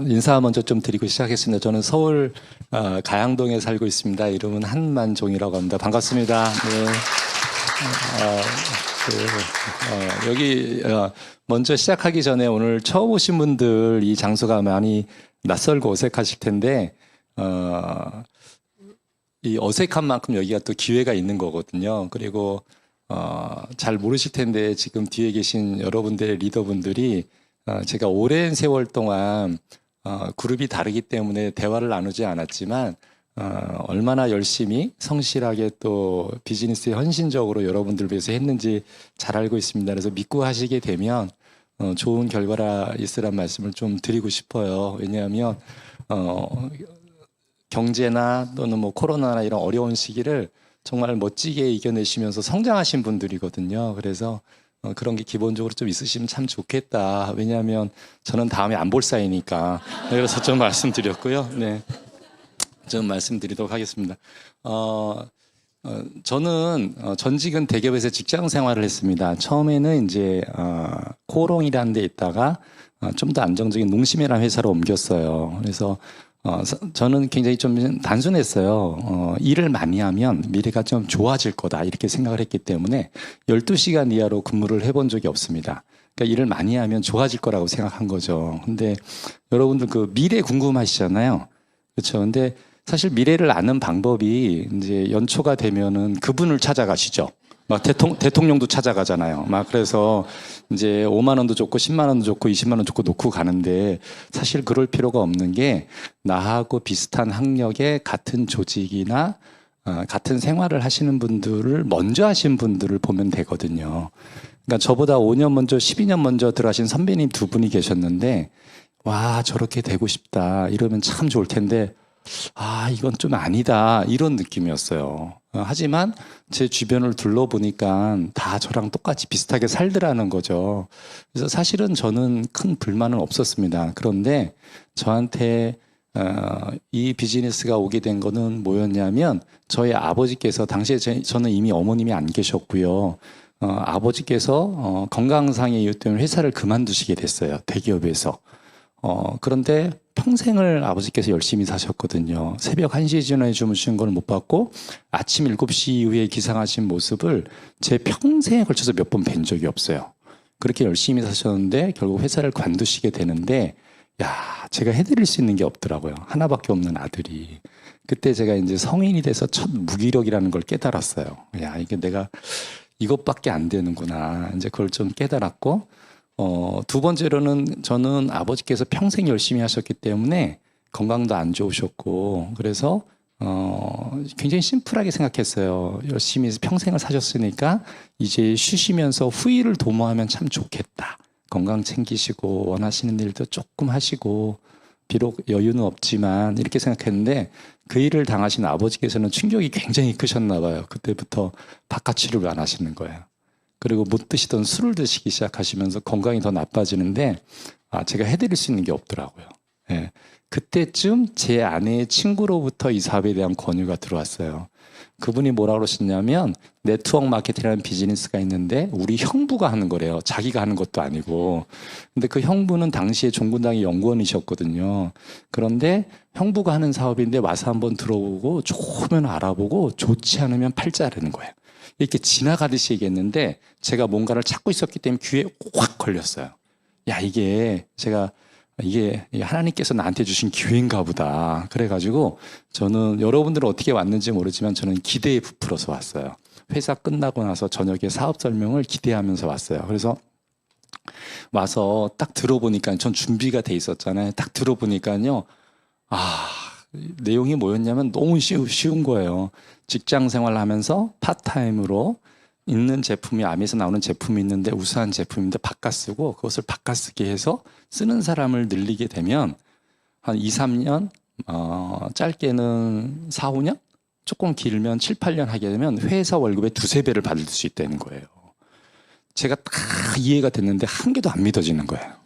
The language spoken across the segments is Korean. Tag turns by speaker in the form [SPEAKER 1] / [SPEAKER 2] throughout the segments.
[SPEAKER 1] 인사 먼저 좀 드리고 시작하겠습니다. 저는 서울 가양동에 살고 있습니다. 이름은 한만종이라고 합니다. 반갑습니다. 네. 여기 먼저 시작하기 전에 오늘 처음 오신 분들 이 장소가 많이 낯설고 어색하실 텐데 이 어색한 만큼 여기가 또 기회가 있는 거거든요. 그리고 잘 모르실 텐데 지금 뒤에 계신 여러분들의 리더분들이 제가 오랜 세월 동안 그룹이 다르기 때문에 대화를 나누지 않았지만 얼마나 열심히 성실하게 또 비즈니스에 헌신적으로 여러분들 위해서 했는지 잘 알고 있습니다. 그래서 믿고 하시게 되면 좋은 결과가 있으란 말씀을 좀 드리고 싶어요. 왜냐하면 경제나 또는 뭐 코로나나 이런 어려운 시기를 정말 멋지게 이겨내시면서 성장하신 분들이거든요. 그래서 그런 게 기본적으로 좀 있으시면 참 좋겠다. 왜냐하면 저는 다음에 안 볼 사이니까. 그래서 좀 말씀드렸고요. 네, 좀 말씀드리도록 하겠습니다. 저는 전직은 대기업에서 직장 생활을 했습니다. 처음에는 이제 코롱이라는 데 있다가 좀 더 안정적인 농심이라는 회사로 옮겼어요. 그래서 저는 굉장히 좀 단순했어요. 일을 많이 하면 미래가 좀 좋아질 거다 이렇게 생각을 했기 때문에 12시간 이하로 근무를 해본 적이 없습니다. 그러니까 일을 많이 하면 좋아질 거라고 생각한 거죠. 근데 여러분들 그 미래 궁금하시잖아요. 그렇죠. 근데 사실 미래를 아는 방법이 이제 연초가 되면은 그분을 찾아가시죠. 막 대통령도 찾아가잖아요. 막 그래서 이제 5만 원도 좋고 10만 원도 좋고 20만 원 좋고 놓고 가는데 사실 그럴 필요가 없는 게 나하고 비슷한 학력의 같은 조직이나 같은 생활을 하시는 분들을 먼저 하신 분들을 보면 되거든요. 그러니까 저보다 5년 먼저 12년 먼저 들어가신 선배님 두 분이 계셨는데 와 저렇게 되고 싶다 이러면 참 좋을 텐데 이건 좀 아니다 이런 느낌이었어요. 하지만 제 주변을 둘러보니까 다 저랑 똑같이 비슷하게 살더라는 거죠. 그래서 사실은 저는 큰 불만은 없었습니다. 그런데 저한테 이 비즈니스가 오게 된 거는 뭐였냐면 저희 아버지께서 당시에 저는 이미 어머님이 안 계셨고요. 아버지께서 건강상의 이유 때문에 회사를 그만두시게 됐어요. 대기업에서. 그런데 평생을 아버지께서 열심히 사셨거든요. 새벽 1시 전에 주무시는 걸 못 봤고 아침 7시 이후에 기상하신 모습을 제 평생에 걸쳐서 몇 번 뵌 적이 없어요. 그렇게 열심히 사셨는데 결국 회사를 관두시게 되는데 제가 해드릴 수 있는 게 없더라고요. 하나밖에 없는 아들이. 그때 제가 이제 성인이 돼서 첫 무기력이라는 걸 깨달았어요. 이게 내가 이것밖에 안 되는구나. 이제 그걸 좀 깨달았고 두 번째로는 저는 아버지께서 평생 열심히 하셨기 때문에 건강도 안 좋으셨고 그래서 굉장히 심플하게 생각했어요. 열심히 평생을 사셨으니까 이제 쉬시면서 후일을 도모하면 참 좋겠다. 건강 챙기시고 원하시는 일도 조금 하시고 비록 여유는 없지만 이렇게 생각했는데 그 일을 당하신 아버지께서는 충격이 굉장히 크셨나 봐요. 그때부터 바깥 치료를 안 하시는 거예요. 그리고 못 드시던 술을 드시기 시작하시면서 건강이 더 나빠지는데 제가 해드릴 수 있는 게 없더라고요. 예. 그때쯤 제 아내의 친구로부터 이 사업에 대한 권유가 들어왔어요. 그분이 뭐라고 그러셨냐면 네트워크 마케팅이라는 비즈니스가 있는데 우리 형부가 하는 거래요. 자기가 하는 것도 아니고. 근데 그 형부는 당시에 종군당의 연구원이셨거든요. 그런데 형부가 하는 사업인데 와서 한번 들어보고 좋으면 알아보고 좋지 않으면 팔자라는 거예요. 이렇게 지나가듯이 얘기했는데 제가 뭔가를 찾고 있었기 때문에 귀에 확 걸렸어요. 이게 하나님께서 나한테 주신 기회인가 보다. 그래가지고 저는 여러분들은 어떻게 왔는지 모르지만 저는 기대에 부풀어서 왔어요. 회사 끝나고 나서 저녁에 사업 설명을 기대하면서 왔어요. 그래서 와서 딱 들어보니까 전 준비가 돼 있었잖아요. 딱 들어보니까요. 내용이 뭐였냐면 너무 쉬운 거예요. 직장 생활을 하면서 파트타임으로 있는 제품이 암에서 나오는 제품이 있는데 우수한 제품인데 바꿔 쓰고 그것을 바꿔 쓰게 해서 쓰는 사람을 늘리게 되면 한 2, 3년, 짧게는 4, 5년, 조금 길면 7, 8년 하게 되면 회사 월급의 두세 배를 받을 수 있다는 거예요. 제가 다 이해가 됐는데 한 개도 안 믿어지는 거예요.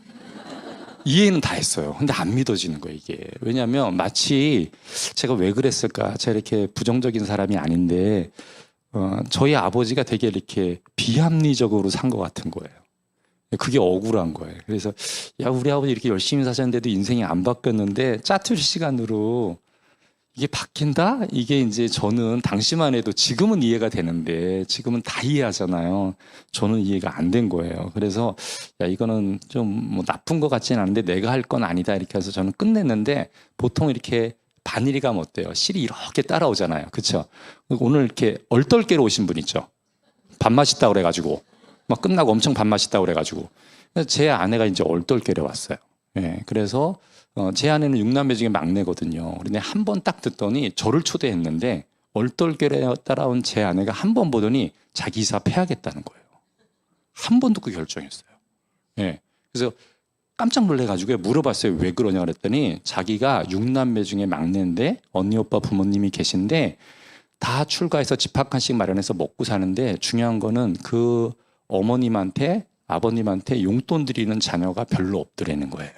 [SPEAKER 1] 이해는 다 했어요. 근데 안 믿어지는 거예요, 이게. 왜냐하면 마치 제가 왜 그랬을까? 제가 이렇게 부정적인 사람이 아닌데, 저희 아버지가 되게 이렇게 비합리적으로 산 것 같은 거예요. 그게 억울한 거예요. 그래서 야, 우리 아버지 이렇게 열심히 사셨는데도 인생이 안 바뀌었는데 짜투리 시간으로 이게 바뀐다? 이게 이제 저는 당시만 해도 지금은 이해가 되는데 지금은 다 이해하잖아요. 저는 이해가 안 된 거예요. 그래서 야, 이거는 좀 뭐 나쁜 것 같지는 않은데 내가 할 건 아니다 이렇게 해서 저는 끝냈는데 보통 이렇게 바늘이 가면 어때요? 실이 이렇게 따라오잖아요. 그렇죠? 오늘 이렇게 얼떨결에 오신 분 있죠? 밥 맛있다 그래가지고 막 끝나고 엄청 밥 맛있다 그래가지고 제 아내가 이제 얼떨결에 왔어요. 예, 그래서 제 아내는 6남매 중에 막내거든요. 그런데 한 번 딱 듣더니 저를 초대했는데 얼떨결에 따라온 제 아내가 한 번 보더니 자기 이사 패하겠다는 거예요. 한 번 듣고 결정했어요. 예, 그래서 깜짝 놀래가지고 물어봤어요. 왜 그러냐 그랬더니 자기가 6남매 중에 막내인데 언니 오빠 부모님이 계신데 다 출가해서 집 한 칸씩 마련해서 먹고 사는데 중요한 거는 그 어머님한테 아버님한테 용돈 드리는 자녀가 별로 없더라는 거예요.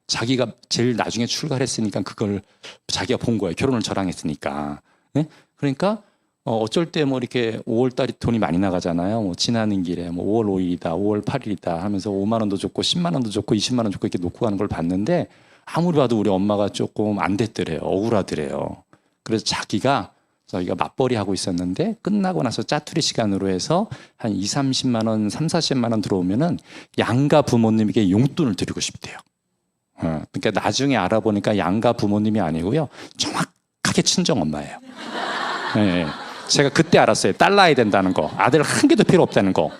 [SPEAKER 1] 자기가 제일 나중에 출가를 했으니까 그걸 자기가 본 거예요. 결혼을 저랑 했으니까. 네? 그러니까 어쩔 때 뭐 이렇게 5월 달이 돈이 많이 나가잖아요. 뭐 지나는 길에 뭐 5월 5일이다, 5월 8일이다 하면서 5만 원도 줬고 10만 원도 줬고 20만 원 줬고 이렇게 놓고 가는 걸 봤는데 아무리 봐도 우리 엄마가 조금 안 됐더래요. 억울하더래요. 그래서 자기가 저희가 맞벌이 하고 있었는데 끝나고 나서 짜투리 시간으로 해서 한 2, 30만 원, 3, 40만 원 들어오면은 양가 부모님에게 용돈을 드리고 싶대요. 그러니까 나중에 알아보니까 양가 부모님이 아니고요. 정확하게 친정 엄마예요. 네. 제가 그때 알았어요. 딸 낳아야 된다는 거. 아들 한 개도 필요 없다는 거.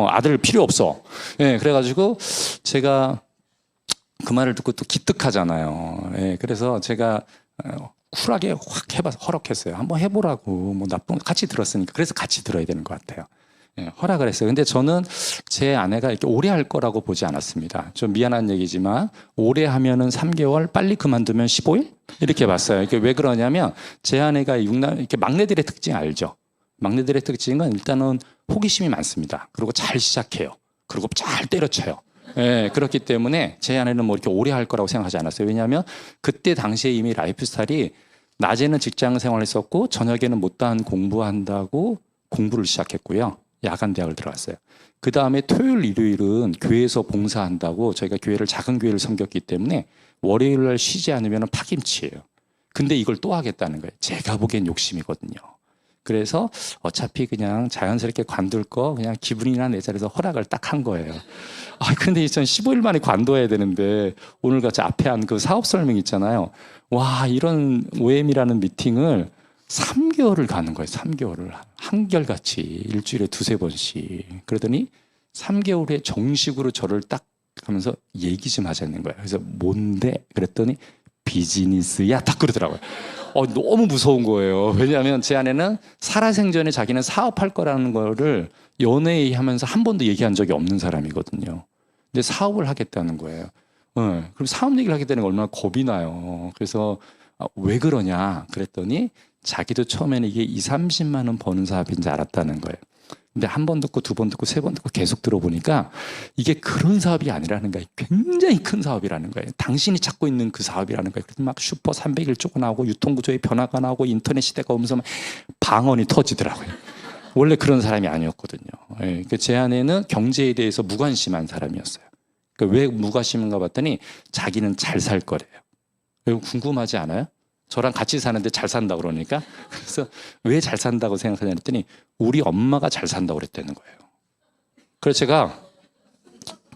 [SPEAKER 1] 아들 필요 없어. 네, 그래가지고 제가 그 말을 듣고 또 기특하잖아요. 네, 그래서 제가 쿨하게 확 허락했어요. 한번 해보라고. 뭐 나쁜 같이 들었으니까. 그래서 같이 들어야 되는 것 같아요. 예, 허락을 했어요. 근데 저는 제 아내가 이렇게 오래 할 거라고 보지 않았습니다. 좀 미안한 얘기지만 오래 하면은 3개월, 빨리 그만두면 15일 이렇게 봤어요. 이게 왜 그러냐면 제 아내가 이렇게 막내들의 특징 알죠? 막내들의 특징은 일단은 호기심이 많습니다. 그리고 잘 시작해요. 그리고 잘 때려쳐요. 예, 그렇기 때문에 제 아내는 뭐 이렇게 오래 할 거라고 생각하지 않았어요. 왜냐하면 그때 당시에 이미 라이프 스타일이 낮에는 직장 생활을 했었고 저녁에는 못다한 공부한다고 공부를 시작했고요. 야간 대학을 들어갔어요. 그 다음에 토요일, 일요일은 교회에서 봉사한다고 저희가 교회를 작은 교회를 섬겼기 때문에 월요일 날 쉬지 않으면 파김치예요. 근데 이걸 또 하겠다는 거예요. 제가 보기엔 욕심이거든요. 그래서 어차피 그냥 자연스럽게 관둘 거 그냥 기분이나 내 자리에서 허락을 딱 한 거예요. 근데 이전 15일 만에 관둬야 되는데 오늘 같이 앞에 한 그 사업 설명 있잖아요. 와, 이런 OM이라는 미팅을 3개월을 가는 거예요. 3개월을. 한결같이 일주일에 2-3번씩. 그러더니 3개월 후에 정식으로 저를 딱 하면서 얘기 좀 하자는 거예요. 그래서 뭔데? 그랬더니 비즈니스야. 딱 그러더라고요. 너무 무서운 거예요. 왜냐하면 제 아내는 살아생전에 자기는 사업할 거라는 거를 연애에 하면서 한 번도 얘기한 적이 없는 사람이거든요. 근데 사업을 하겠다는 거예요. 그럼 사업 얘기를 하게 되는 게 얼마나 겁이 나요. 그래서 왜 그러냐 그랬더니 자기도 처음에는 이게 2, 30만 원 버는 사업인지 알았다는 거예요. 근데 한 번 듣고 2번 듣고 3번 듣고 계속 들어보니까 이게 그런 사업이 아니라는 거예요. 굉장히 큰 사업이라는 거예요. 당신이 찾고 있는 그 사업이라는 거예요. 그래서 막 슈퍼 301조가 나오고 유통구조의 변화가 나오고 인터넷 시대가 오면서 방언이 터지더라고요. 원래 그런 사람이 아니었거든요. 제 아내는 경제에 대해서 무관심한 사람이었어요. 왜 무관심인가 봤더니 자기는 잘 살 거래요. 이거 궁금하지 않아요? 저랑 같이 사는데 잘 산다 그러니까. 그래서 왜 잘 산다고 생각하냐 했더니 우리 엄마가 잘 산다고 그랬다는 거예요. 그래서 제가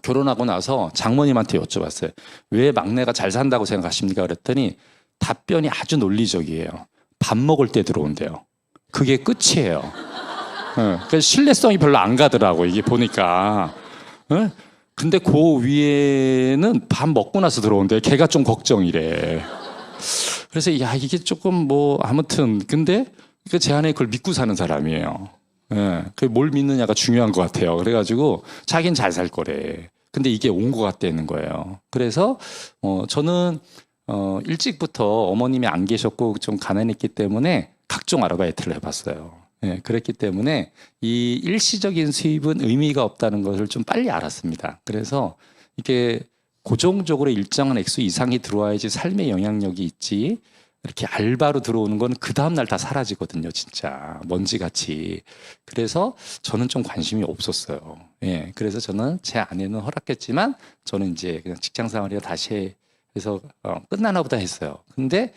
[SPEAKER 1] 결혼하고 나서 장모님한테 여쭤봤어요. 왜 막내가 잘 산다고 생각하십니까? 그랬더니 답변이 아주 논리적이에요. 밥 먹을 때 들어온대요. 그게 끝이에요. 그래서 신뢰성이 별로 안 가더라고 이게 보니까. 근데 그 위에는 밥 먹고 나서 들어온대요. 걔가 좀 걱정이래. 그래서 이게 조금 뭐 아무튼 근데 제 안에 그걸 믿고 사는 사람이에요. 뭘 믿느냐가 중요한 것 같아요. 그래가지고 자기는 잘 살 거래. 근데 이게 온 것 같다는 거예요. 그래서 저는 일찍부터 어머님이 안 계셨고 좀 가난했기 때문에 각종 아르바이트를 해봤어요. 그랬기 때문에 이 일시적인 수입은 의미가 없다는 것을 좀 빨리 알았습니다. 그래서 이게 고정적으로 일정한 액수 이상이 들어와야지 삶의 영향력이 있지 이렇게 알바로 들어오는 건 그 다음날 다 사라지거든요, 진짜. 먼지같이. 그래서 저는 좀 관심이 없었어요. 예. 그래서 저는 제 아내는 허락했지만 저는 이제 그냥 직장 생활이라 다시 해서 끝나나 보다 했어요. 근데,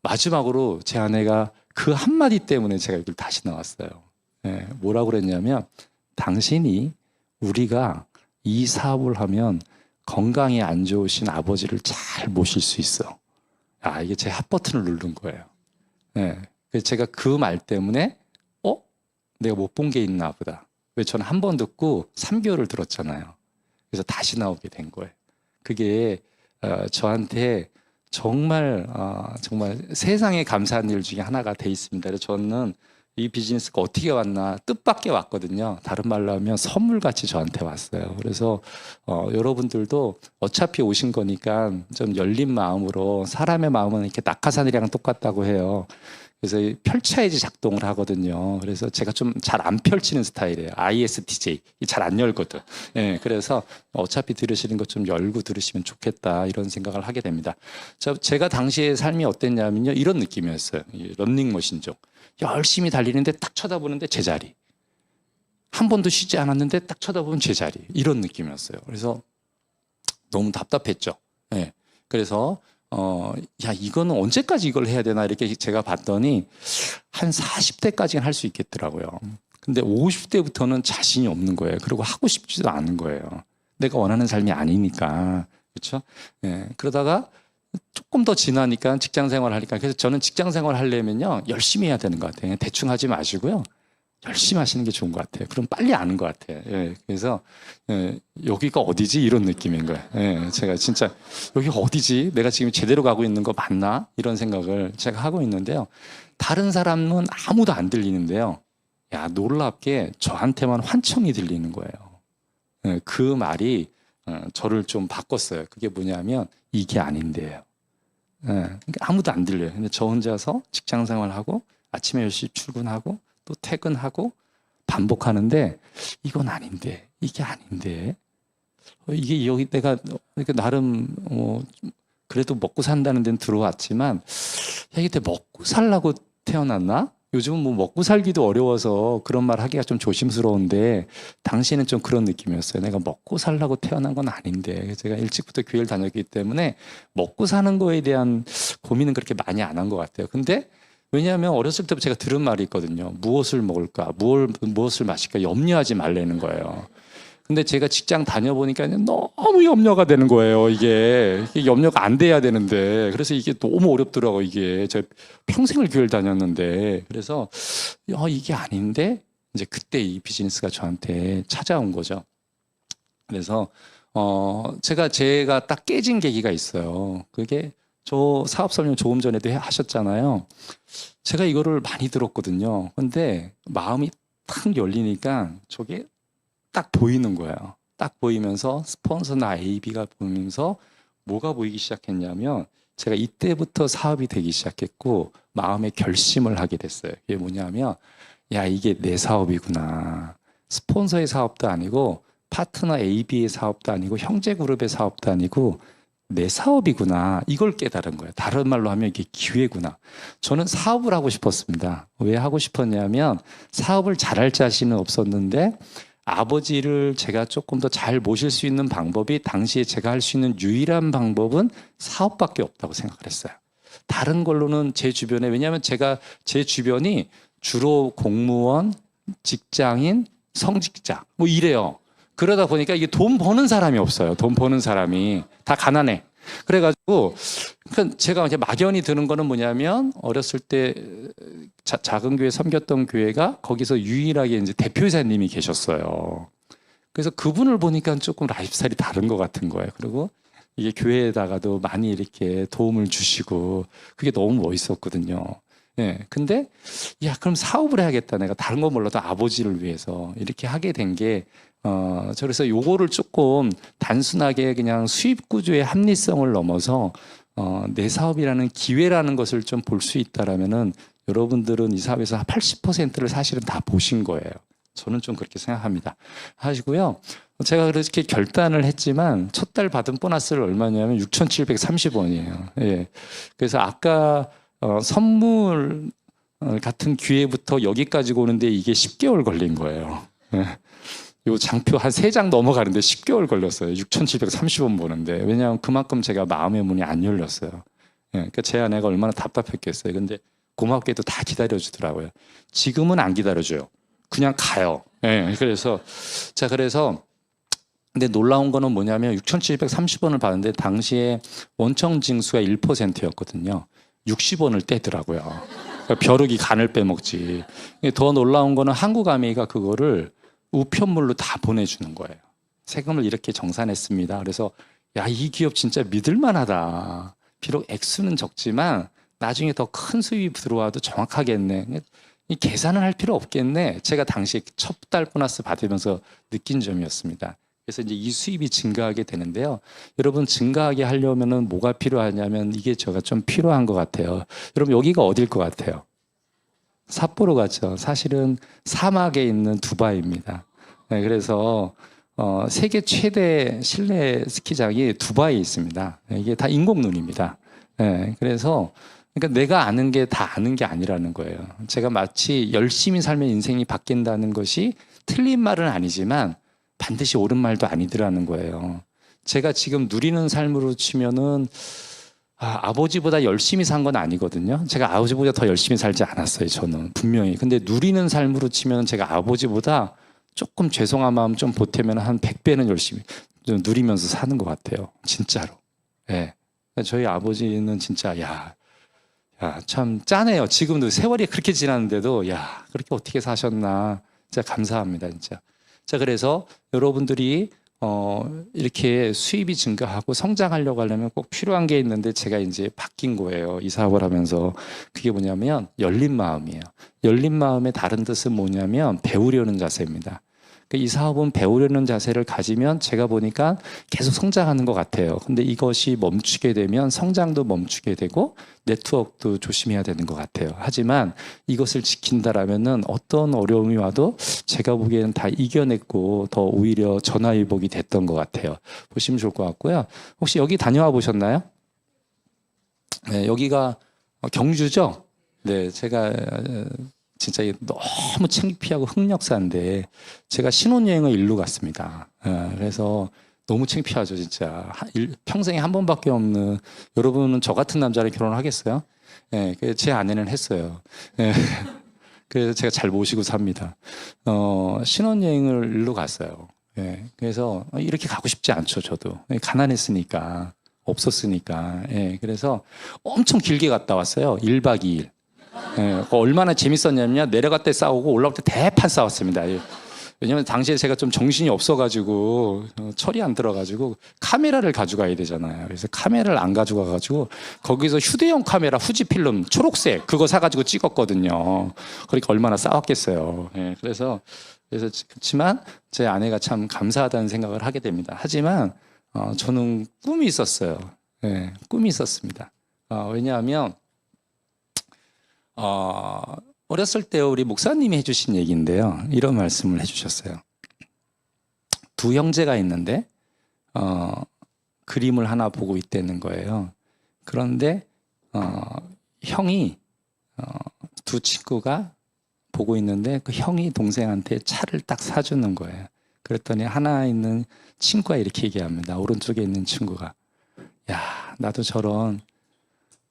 [SPEAKER 1] 마지막으로 제 아내가 그 한마디 때문에 제가 여기를 다시 나왔어요. 예. 뭐라고 그랬냐면, 당신이 우리가 이 사업을 하면 건강이 안 좋으신 아버지를 잘 모실 수 있어. 아, 이게 제 핫버튼을 누른 거예요. 네. 그래서 제가 그 말 때문에, 내가 못 본 게 있나 보다. 왜 저는 한 번 듣고 3개월을 들었잖아요. 그래서 다시 나오게 된 거예요. 그게, 저한테 정말, 정말 세상에 감사한 일 중에 하나가 돼 있습니다. 그래서 저는 이 비즈니스가 어떻게 왔나 뜻밖의 왔거든요. 다른 말로 하면 선물같이 저한테 왔어요. 그래서 여러분들도 어차피 오신 거니까 좀 열린 마음으로, 사람의 마음은 이렇게 낙하산이랑 똑같다고 해요. 그래서 펼쳐야지 작동을 하거든요. 그래서 제가 좀 잘 안 펼치는 스타일이에요. ISTJ. 잘 안 열거든. 예, 그래서 어차피 들으시는 거 좀 열고 들으시면 좋겠다, 이런 생각을 하게 됩니다. 제가 당시의 삶이 어땠냐면요, 이런 느낌이었어요. 런닝머신족. 열심히 달리는데 딱 쳐다보는데 제자리. 한 번도 쉬지 않았는데 딱 쳐다보면 제자리. 이런 느낌이었어요. 그래서 너무 답답했죠. 예. 그래서 야, 이거는 언제까지 이걸 해야 되나, 이렇게 제가 봤더니 한 40대까지는 할 수 있겠더라고요. 근데 50대부터는 자신이 없는 거예요. 그리고 하고 싶지도 않은 거예요. 내가 원하는 삶이 아니니까. 그렇죠? 예. 그러다가 조금 더 지나니까 직장 생활을 하니까, 그래서 저는 직장 생활을 하려면요, 열심히 해야 되는 것 같아요. 대충 하지 마시고요, 열심히 하시는 게 좋은 것 같아요. 그럼 빨리 아는 것 같아요. 예, 그래서 여기가 어디지, 이런 느낌인 거예요. 예, 제가 진짜 여기가 어디지, 내가 지금 제대로 가고 있는 거 맞나, 이런 생각을 제가 하고 있는데요. 다른 사람은 아무도 안 들리는데요, 야, 놀랍게 저한테만 환청이 들리는 거예요. 예, 그 말이 저를 좀 바꿨어요. 그게 뭐냐면 이게 아닌데요. 예, 그러니까 아무도 안 들려요. 근데 저 혼자서 직장 생활하고 아침에 열심히 출근하고 또 퇴근하고 반복하는데, 이건 아닌데, 이게 아닌데, 이게 여기 내가 나름 그래도 먹고 산다는 데는 들어왔지만, 야, 이게 먹고 살라고 태어났나? 요즘은 뭐 먹고 살기도 어려워서 그런 말 하기가 좀 조심스러운데, 당시에는 좀 그런 느낌이었어요. 내가 먹고 살라고 태어난 건 아닌데. 제가 일찍부터 교회를 다녔기 때문에 먹고 사는 거에 대한 고민은 그렇게 많이 안 한 것 같아요. 근데 왜냐하면 어렸을 때부터 제가 들은 말이 있거든요. 무엇을 먹을까, 무엇을 마실까 염려하지 말라는 거예요. 근데 제가 직장 다녀보니까 너무 염려가 되는 거예요. 이게 염려가 안 돼야 되는데. 그래서 이게 너무 어렵더라고요. 이게 제가 평생을 교회를 다녔는데. 그래서 이게 아닌데, 이제 그때 이 비즈니스가 저한테 찾아온 거죠. 그래서 제가 딱 깨진 계기가 있어요. 그게 저 사업 설명 조금 전에도 하셨잖아요. 제가 이거를 많이 들었거든요. 근데 마음이 탁 열리니까 저게 딱 보이는 거예요. 딱 보이면서 스폰서나 AB가 보이면서 뭐가 보이기 시작했냐면, 제가 이때부터 사업이 되기 시작했고 마음의 결심을 하게 됐어요. 이게 뭐냐면, 야, 이게 내 사업이구나. 스폰서의 사업도 아니고 파트너 AB의 사업도 아니고 형제그룹의 사업도 아니고 내 사업이구나. 이걸 깨달은 거예요. 다른 말로 하면 이게 기회구나. 저는 사업을 하고 싶었습니다. 왜 하고 싶었냐면, 사업을 잘할 자신은 없었는데 아버지를 제가 조금 더 잘 모실 수 있는 방법이, 당시에 제가 할 수 있는 유일한 방법은 사업밖에 없다고 생각을 했어요. 다른 걸로는 제 주변에, 왜냐하면 제 주변이 주로 공무원, 직장인, 성직자 뭐 이래요. 그러다 보니까 이게 돈 버는 사람이 없어요. 돈 버는 사람이 다 가난해. 그래가지고 그러니까 제가 이제 막연히 드는 거는 뭐냐면, 어렸을 때 작은 교회 섬겼던 교회가 거기서 유일하게 이제 대표이사님이 계셨어요. 그래서 그분을 보니까 조금 라이프스타일이 다른 것 같은 거예요. 그리고 이게 교회에다가도 많이 이렇게 도움을 주시고 그게 너무 멋있었거든요. 예. 근데 야, 그럼 사업을 해야겠다. 내가 다른 거 몰라도 아버지를 위해서 이렇게 하게 된 게, 그래서 요거를 조금 단순하게 그냥 수입 구조의 합리성을 넘어서 내 사업이라는 기회라는 것을 좀 볼 수 있다라면은, 여러분들은 이 사업에서 80%를 사실은 다 보신 거예요. 저는 좀 그렇게 생각합니다. 하시고요. 제가 그렇게 결단을 했지만 첫 달 받은 보너스를 얼마냐면 6,730원이에요. 예. 그래서 아까 선물 같은 기회부터 여기까지 오는데 이게 10개월 걸린 거예요. 예. 요 장표 한 3장 넘어가는데 10개월 걸렸어요. 6,730원 보는데. 왜냐하면 그만큼 제가 마음의 문이 안 열렸어요. 예. 그러니까 제 아내가 얼마나 답답했겠어요. 근데 고맙게도 다 기다려주더라고요. 지금은 안 기다려줘요. 그냥 가요. 예. 그래서 근데 놀라운 거는 뭐냐면 6,730원을 받는데 당시에 원청 징수가 1%였거든요. 60원을 떼더라고요. 그러니까 벼룩이 간을 빼먹지. 더 놀라운 거는 한국아메이가 그거를 우편물로 다 보내주는 거예요. 세금을 이렇게 정산했습니다. 그래서 야, 이 기업 진짜 믿을만하다. 비록 액수는 적지만 나중에 더 큰 수입이 들어와도 정확하게 했네. 이 계산을 할 필요 없겠네. 제가 당시 첫 달 보너스 받으면서 느낀 점이었습니다. 그래서 이제 이 수입이 증가하게 되는데요. 여러분 증가하게 하려면은 뭐가 필요하냐면 이게 제가 좀 필요한 것 같아요. 여러분 여기가 어딜 것 같아요? 삿포로 같죠. 사실은 사막에 있는 두바이입니다. 네, 그래서 세계 최대 실내 스키장이 두바이에 있습니다. 네, 이게 다 인공눈입니다. 네, 그래서 그러니까 내가 아는 게 다 아는 게 아니라는 거예요. 제가 마치 열심히 살면 인생이 바뀐다는 것이 틀린 말은 아니지만 반드시 옳은 말도 아니더라는 거예요. 제가 지금 누리는 삶으로 치면은 아버지보다 열심히 산 건 아니거든요. 제가 아버지보다 더 열심히 살지 않았어요. 저는 분명히. 근데 누리는 삶으로 치면 제가 아버지보다 조금 죄송한 마음 좀 보태면 한 100배는 열심히 좀 누리면서 사는 것 같아요. 진짜로. 예. 네. 저희 아버지는 진짜 야, 참 짠해요. 지금도 세월이 그렇게 지났는데도 야, 그렇게 어떻게 사셨나. 진짜 감사합니다. 진짜. 자, 그래서 여러분들이 이렇게 수입이 증가하고 성장하려고 하려면 꼭 필요한 게 있는데 제가 이제 바뀐 거예요. 이 사업을 하면서. 그게 뭐냐면 열린 마음이에요. 열린 마음의 다른 뜻은 뭐냐면 배우려는 자세입니다. 이 사업은 배우려는 자세를 가지면 제가 보니까 계속 성장하는 것 같아요. 근데 이것이 멈추게 되면 성장도 멈추게 되고 네트워크도 조심해야 되는 것 같아요. 하지만 이것을 지킨다라면은 어떤 어려움이 와도 제가 보기에는 다 이겨냈고 더 오히려 전화위복이 됐던 것 같아요. 보시면 좋을 것 같고요. 혹시 여기 다녀와 보셨나요? 네, 여기가 경주죠? 네, 제가 진짜 너무 창피하고 흑역사인데 제가 신혼여행을 일로 갔습니다. 그래서 너무 창피하죠, 진짜. 평생에 한 번밖에 없는. 여러분은 저 같은 남자를 결혼하겠어요? 예, 제 아내는 했어요. 예, 그래서 제가 잘 모시고 삽니다. 신혼여행을 일로 갔어요. 예, 그래서 이렇게 가고 싶지 않죠, 저도. 가난했으니까, 없었으니까. 예, 그래서 엄청 길게 갔다 왔어요. 1박 2일. 예, 얼마나 재밌었냐면 내려갈 때 싸우고 올라올 때 대판 싸웠습니다. 예. 왜냐면 당시에 제가 좀 정신이 없어가지고 철이 안 들어가지고 카메라를 가져가야 되잖아요. 그래서 카메라를 안 가져가가지고 거기서 휴대용 카메라 후지필름 초록색 그거 사가지고 찍었거든요. 그러니까 얼마나 싸웠겠어요. 예, 그래서 그렇지만 제 아내가 참 감사하다는 생각을 하게 됩니다. 하지만 저는 꿈이 있었어요. 예, 꿈이 있었습니다. 왜냐하면 어렸을 때 우리 목사님이 해주신 얘기인데요. 이런 말씀을 해주셨어요. 두 형제가 있는데 그림을 하나 보고 있다는 거예요. 그런데 형이 두 친구가 보고 있는데 그 형이 동생한테 차를 딱 사주는 거예요. 그랬더니 하나 있는 친구가 이렇게 얘기합니다. 오른쪽에 있는 친구가 야, 나도 저런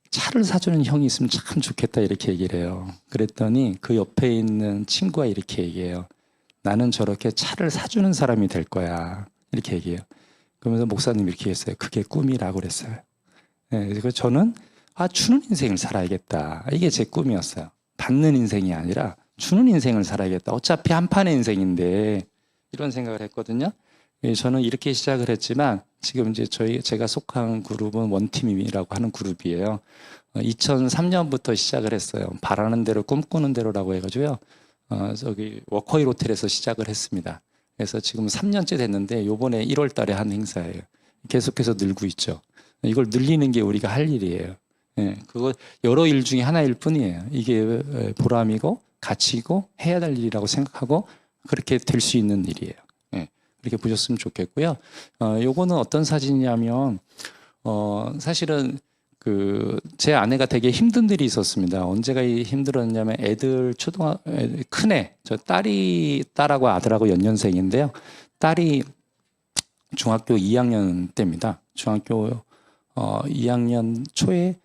[SPEAKER 1] 차를 사주는 형이 있으면 참 좋겠다 이렇게 얘기를 해요. 그랬더니 그 옆에 있는 친구가 이렇게 얘기해요. 나는 저렇게 차를 사주는 사람이 될 거야. 이렇게 얘기해요. 그러면서 목사님이 이렇게 했어요. 그게 꿈이라고 그랬어요. 네, 그래서 저는 주는 인생을 살아야겠다. 이게 제 꿈이었어요. 받는 인생이 아니라 주는 인생을 살아야겠다. 어차피 한 판의 인생인데 이런 생각을 했거든요. 저는 이렇게 시작을 했지만 지금 이제 제가 속한 그룹은 원팀이라고 하는 그룹이에요. 2003년부터 시작을 했어요. 바라는 대로 꿈꾸는 대로라고 해가지고요. 저기 워커힐 호텔에서 시작을 했습니다. 그래서 지금 3년째 됐는데 요번에 1월 달에 한 행사예요. 계속해서 늘고 있죠. 이걸 늘리는 게 우리가 할 일이에요. 예, 그거 여러 일 중에 하나일 뿐이에요. 이게 보람이고 가치고 해야 될 일이라고 생각하고 그렇게 될 수 있는 일이에요. 예. 그렇게 보셨으면 좋겠고요. 요거는 어떤 사진이냐면, 사실은 제 아내가 되게 힘든 일이 있었습니다. 언제가 힘들었냐면 애들 큰애, 저 딸하고 아들하고 연년생인데요. 딸이 중학교 2학년 때입니다. 중학교 2학년 초에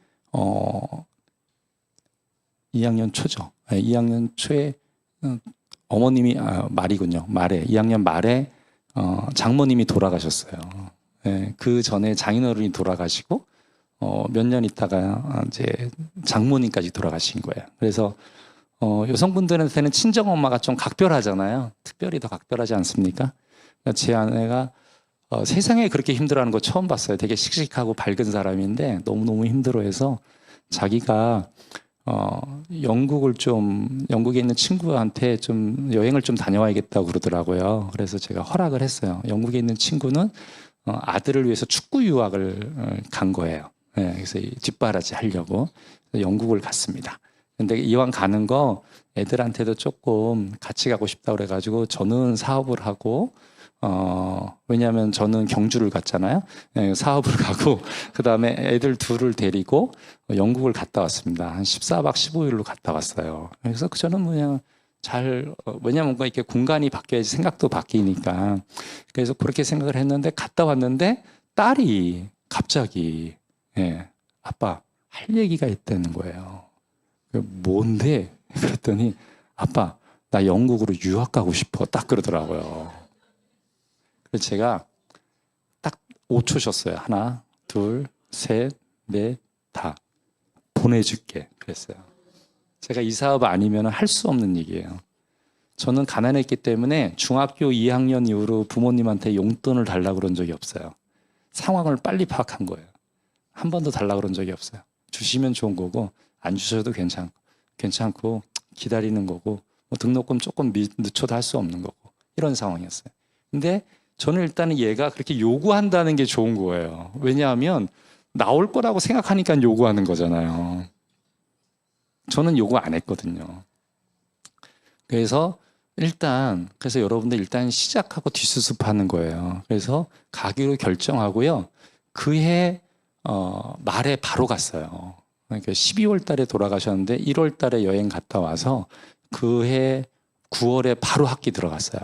[SPEAKER 1] 2학년 초죠. 2학년 초에 어머님이 말이군요. 말에 2학년 말에 장모님이 돌아가셨어요. 예, 그 전에 장인어른이 돌아가시고 몇 년 있다가 이제 장모님까지 돌아가신 거예요. 그래서 여성분들한테는 친정 엄마가 좀 각별하잖아요. 특별히 더 각별하지 않습니까? 그러니까 제 아내가 세상에 그렇게 힘들어하는 거 처음 봤어요. 되게 씩씩하고 밝은 사람인데 너무너무 힘들어해서 자기가 영국에 있는 친구한테 좀 여행을 좀 다녀와야겠다고 그러더라고요. 그래서 제가 허락을 했어요. 영국에 있는 친구는 아들을 위해서 축구 유학을 간 거예요. 네, 그래서 뒷바라지 하려고 영국을 갔습니다. 근데 이왕 가는 거 애들한테도 조금 같이 가고 싶다 그래가지고 저는 사업을 하고 왜냐하면 저는 경주를 갔잖아요. 네, 사업을 가고 그 다음에 애들 둘을 데리고 영국을 갔다 왔습니다. 한 14박 15일로 갔다 왔어요. 그래서 저는 그냥 왜냐하면 뭔가 이렇게 공간이 바뀌어야지 생각도 바뀌니까. 그래서 그렇게 생각을 했는데 갔다 왔는데 딸이 갑자기 아빠 할 얘기가 있다는 거예요. 뭔데? 그랬더니 아빠 나 영국으로 유학 가고 싶어 딱 그러더라고요. 그래서 제가 딱 5초 쉬었어요. 하나, 둘, 셋, 넷, 다 보내줄게 그랬어요. 제가 이 사업 아니면 할 수 없는 얘기예요. 저는 가난했기 때문에 중학교 2학년 이후로 부모님한테 용돈을 달라고 그런 적이 없어요. 상황을 빨리 파악한 거예요. 한 번도 달라고 그런 적이 없어요. 주시면 좋은 거고 안 주셔도 괜찮고 기다리는 거고 뭐 등록금 조금 늦춰도 할 수 없는 거고 이런 상황이었어요. 근데 저는 일단은 얘가 그렇게 요구한다는 게 좋은 거예요. 왜냐하면 나올 거라고 생각하니까 요구하는 거잖아요. 저는 요구 안 했거든요. 그래서 여러분들 일단 시작하고 뒷수습하는 거예요. 그래서 가기로 결정하고요. 그해 말에 바로 갔어요. 그러니까 12월 달에 돌아가셨는데 1월 달에 여행 갔다 와서 그해 9월에 바로 학기 들어갔어요.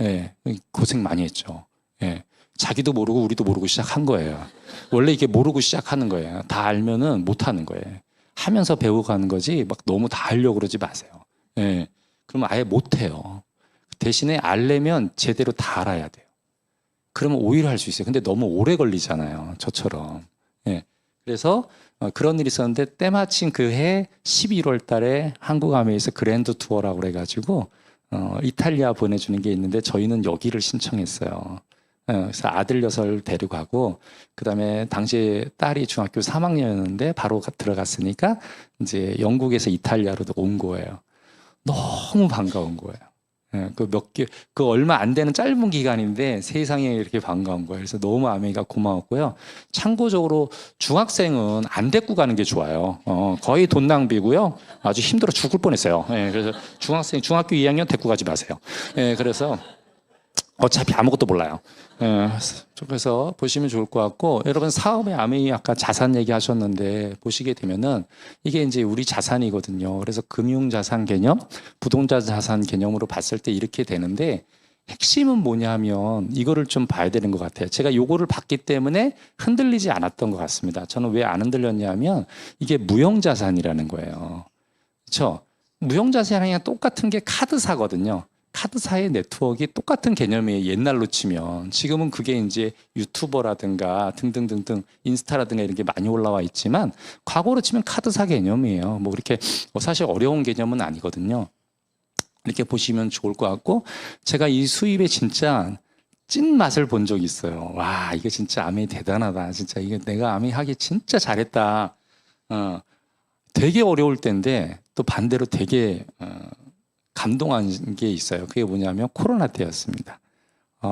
[SPEAKER 1] 예, 고생 많이 했죠. 예, 자기도 모르고 우리도 모르고 시작한 거예요. 원래 이게 모르고 시작하는 거예요. 다 알면은 못 하는 거예요. 하면서 배우고 가는 거지 막 너무 다 하려고 그러지 마세요. 예, 그러면 아예 못 해요. 대신에 알려면 제대로 다 알아야 돼요. 그러면 오히려 할 수 있어요. 근데 너무 오래 걸리잖아요. 저처럼. 예. 그래서 그런 일이 있었는데 때마침 그해 11월 달에 한국아메에서 그랜드 투어라고 그래가지고 이탈리아 보내주는 게 있는데 저희는 여기를 신청했어요. 그래서 아들 녀석을 데려가고 그다음에 당시에 딸이 중학교 3학년이었는데 바로 들어갔으니까 이제 영국에서 이탈리아로 온 거예요. 너무 반가운 거예요. 그 얼마 안 되는 짧은 기간인데 세상에 이렇게 반가운 거예요. 그래서 너무 아메이가 고마웠고요. 참고적으로 중학생은 안 데리고 가는 게 좋아요. 거의 돈 낭비고요. 아주 힘들어 죽을 뻔했어요. 그래서 중학교 2학년 데리고 가지 마세요. 그래서 어차피 아무것도 몰라요. 그래서 보시면 좋을 것 같고, 여러분 사업의 아메이 아까 자산 얘기하셨는데 보시게 되면은 이게 이제 우리 자산이거든요. 그래서 금융자산 개념, 부동산 자산 개념으로 봤을 때 이렇게 되는데 핵심은 뭐냐면 이거를 좀 봐야 되는 것 같아요. 제가 요거를 봤기 때문에 흔들리지 않았던 것 같습니다. 저는 왜 안 흔들렸냐면 이게 무형자산이라는 거예요. 그렇죠? 무형자산이랑 똑같은 게 카드사거든요. 카드사의 네트워크가 똑같은 개념이에요. 옛날로 치면. 지금은 그게 이제 유튜버라든가 등등등등 인스타라든가 이런 게 많이 올라와 있지만 과거로 치면 카드사 개념이에요. 뭐 그렇게 사실 어려운 개념은 아니거든요. 이렇게 보시면 좋을 것 같고, 제가 이 수입의 진짜 찐 맛을 본 적이 있어요. 와, 이거 진짜 아메이 대단하다. 진짜 이게 내가 아메이 하기 진짜 잘했다. 되게 어려울 때인데 또 반대로 되게 감동한 게 있어요. 그게 뭐냐면 코로나 때였습니다.